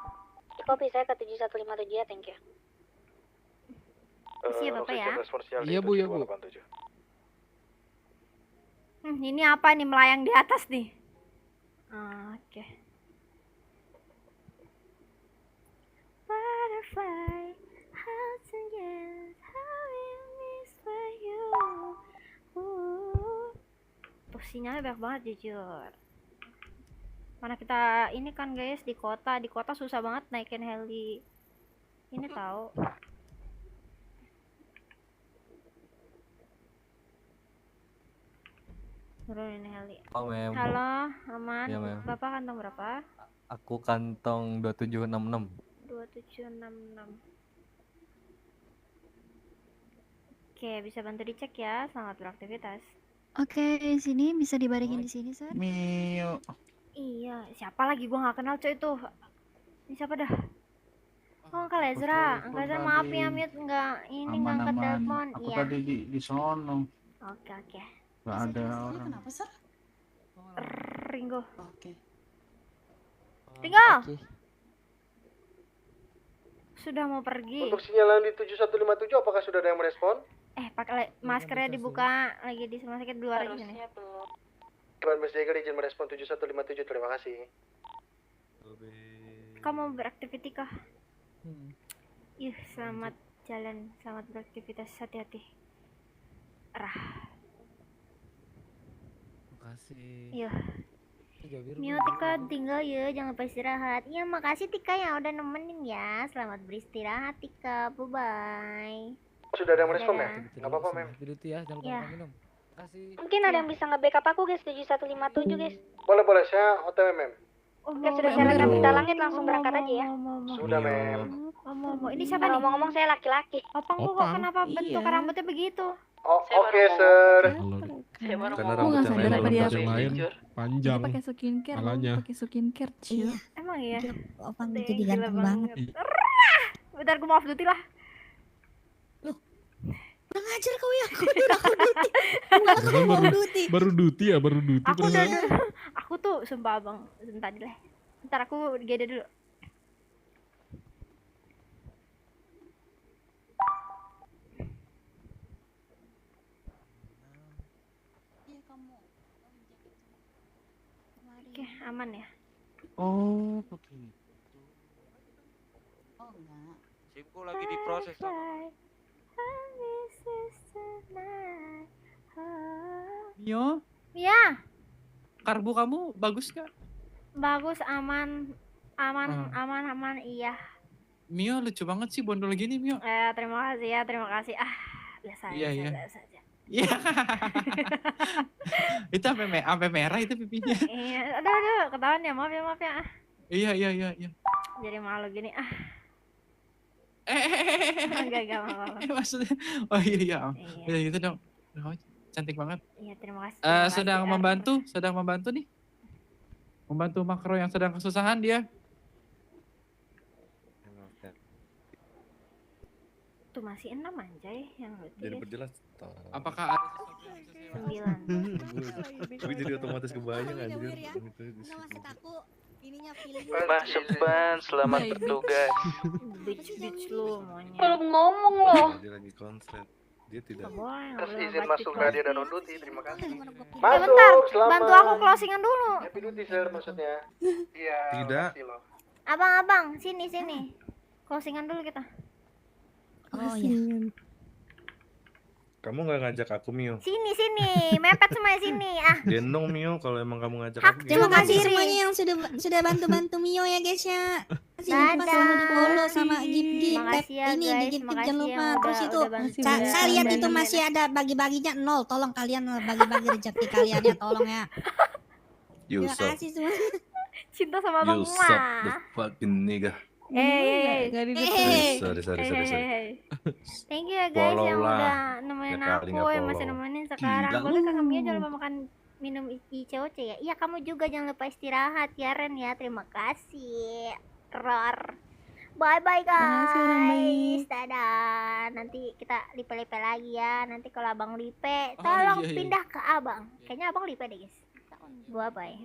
Speaker 4: Copy saya ke 7157 ya, thank you.
Speaker 1: Isi ya Bapak ya.
Speaker 17: Iya, Bu, ya, Bu.
Speaker 1: Ini apa nih melayang di atas nih? Oke. Butterfly, how to get, how you miss for you. Tuh sinyalnya banyak banget jujur. Mana kita ini kan guys di kota susah banget naikin heli. Ini tahu. Turunin heli.
Speaker 14: Oh, Mem.
Speaker 1: Halo, aman.
Speaker 14: Iya, Mem.
Speaker 1: Bapak kantong berapa?
Speaker 14: Aku kantong 2766.
Speaker 1: 2766. Oke, bisa bantu dicek ya. Selamat beraktivitas.
Speaker 3: Oke, sini bisa dibarikin di sini, Sir.
Speaker 17: Mio.
Speaker 1: Iya, siapa lagi gua nggak kenal cuy itu. Ini siapa dah? Oh, Uncle Ezra. Uncle Ezra maaf ya, Mute nggak ini nggak angkat telepon.
Speaker 15: Aku
Speaker 1: Iya.
Speaker 15: tadi di sono.
Speaker 1: Oke.
Speaker 15: Gak ada orang.
Speaker 22: Kenapa, Sir?
Speaker 1: Ringo.
Speaker 22: Oke.
Speaker 1: Ringo. Sudah mau pergi.
Speaker 20: Untuk sinyal yang di 7157 apakah sudah ada yang merespon?
Speaker 1: Pakai maskernya dibuka lagi di rumah sakit di luar aja sini.
Speaker 20: Iwan Mesjaga izin merespon 7157, terima kasih.
Speaker 1: Kamu beraktivitas kah? Selamat jalan, selamat beraktivitas, hati-hati.
Speaker 14: Makasih.
Speaker 1: Mio Tika tinggal ya, jangan lupa istirahat. Iya, makasih Tika yang udah nemenin ya. Selamat beristirahat Tika, bye-bye.
Speaker 20: Sudah ada yang merespon ya?
Speaker 1: Dadah.
Speaker 20: Gak apa-apa, Mem.
Speaker 14: Tidur ya, jangan lupa
Speaker 1: Iya.
Speaker 14: minum. Kasih.
Speaker 4: Mungkin ada yang bisa nge-backup aku guys, 7157 guys.
Speaker 20: Boleh, saya OTW, Mem.
Speaker 4: Oke, sudah saya rekam minta langit langsung berangkat aja ya.
Speaker 20: Sudah, Mem.
Speaker 1: Ini siapa nih?
Speaker 4: Ngomong-ngomong saya laki-laki.
Speaker 1: Opang kok kenapa bentuk rambutnya begitu?
Speaker 20: Oh, oke, Sir.
Speaker 16: Karena
Speaker 18: Gua
Speaker 16: rambut
Speaker 18: nggak
Speaker 16: yang
Speaker 18: sadar
Speaker 16: lain
Speaker 18: apa dia
Speaker 16: yang lain panjang.
Speaker 18: pakai skincare,
Speaker 16: Malahnya.
Speaker 18: pakai skincare, Cil.
Speaker 1: Emang iya?
Speaker 3: Opang
Speaker 1: Deh,
Speaker 3: jadi
Speaker 1: gila
Speaker 3: ganteng banget.
Speaker 1: Bentar, gue mau off duty lah.
Speaker 3: Kurang ajar kau ya, aku udah aku duty. Malah
Speaker 15: Kan
Speaker 3: kamu mau duty.
Speaker 15: baru duty ya, baru duty.
Speaker 1: Aku udah,
Speaker 15: perasaan.
Speaker 1: aku tuh sumpah bang, sebentar deh. Ntar aku gede dulu. Oke, aman ya.
Speaker 15: Oh, begini.
Speaker 22: Oh, enggak.
Speaker 14: SIM-ku lagi diproses.
Speaker 17: Mio,
Speaker 1: Iya,
Speaker 17: karbu kamu bagus gak?
Speaker 1: bagus, aman, iya.
Speaker 17: Mio lucu banget sih bondol gini Mio.
Speaker 1: Terima kasih ya, terima kasih. Biasa
Speaker 17: Iya,
Speaker 1: aja,
Speaker 17: iya.
Speaker 1: biasa aja.
Speaker 17: Iya. Itu sampai merah itu pipinya.
Speaker 1: Iya, aduh, ketahuan ya, maaf ya.
Speaker 17: Iya.
Speaker 1: Jadi malu gini. Enggak apa-apa.
Speaker 17: Maksudnya, oh iya. Ya gitu dong. Oh, cantik banget.
Speaker 1: Iya, terima kasih.
Speaker 17: Sedang membantu nih. Membantu makro yang sedang kesusahan dia.
Speaker 1: Tuh masih 6 anjay yang lucu.
Speaker 16: Jadi berjelas.
Speaker 17: Apakah ada sesuatu yang
Speaker 1: 9.
Speaker 16: Gue jadi otomatis kebayang anjir.
Speaker 2: Masuk ban, selamat bertugas.
Speaker 1: Bitch lu maunya.
Speaker 12: Belum ngomong loh.
Speaker 16: Dia lagi konslet. Dia tidak.
Speaker 20: Atas izin masuk radio dan on duty, terima kasih.
Speaker 1: Bentar, bantu aku closingan dulu.
Speaker 20: Happy duty sir maksudnya. Iya.
Speaker 16: Tidak.
Speaker 1: Abang, sini. Closingan dulu kita.
Speaker 10: Oh iya.
Speaker 16: Kamu nggak ngajak aku Mio?
Speaker 1: Sini, mepet semuanya sini.
Speaker 16: Gendong Mio kalau emang kamu ngajak
Speaker 1: Hak
Speaker 16: aku.
Speaker 10: Terima
Speaker 1: juga
Speaker 10: kasih
Speaker 1: diri.
Speaker 10: semuanya yang sudah bantu Mio ya guys ya.
Speaker 1: Dadah.
Speaker 10: Jangan lupa di follow sama Gip
Speaker 1: Makasih ya,
Speaker 10: ini
Speaker 1: guys.
Speaker 10: di Gip
Speaker 1: Makasih
Speaker 10: jangan lupa.
Speaker 1: yang
Speaker 10: Terus
Speaker 1: udah
Speaker 10: itu
Speaker 1: bantu
Speaker 10: saya lihat itu
Speaker 1: dan
Speaker 10: masih ada bagi-baginya 0. Tolong kalian bagi-bagi rezeki kalian ya, tolong ya. Terima kasih semua.
Speaker 1: Cinta sama Bang Mah.
Speaker 16: fucking nigga.
Speaker 1: Sorry. Thank you ya guys yang udah nemenin
Speaker 16: Ya kali
Speaker 1: aku,
Speaker 16: nggak
Speaker 1: yang masih
Speaker 16: follow.
Speaker 1: nemenin sekarang.
Speaker 16: Gila
Speaker 1: Boleh Kakak Mia jangan lupa makan minum ICOC ya. Iya, kamu juga jangan lupa istirahat ya Ren ya. Terima kasih. Ror. Bye guys. Dadah. Nanti kita lipe-lipe lagi ya. Nanti kalau Abang lipe, tolong
Speaker 17: iya.
Speaker 1: pindah ke Abang. Kayaknya Abang lipe deh guys. Bye.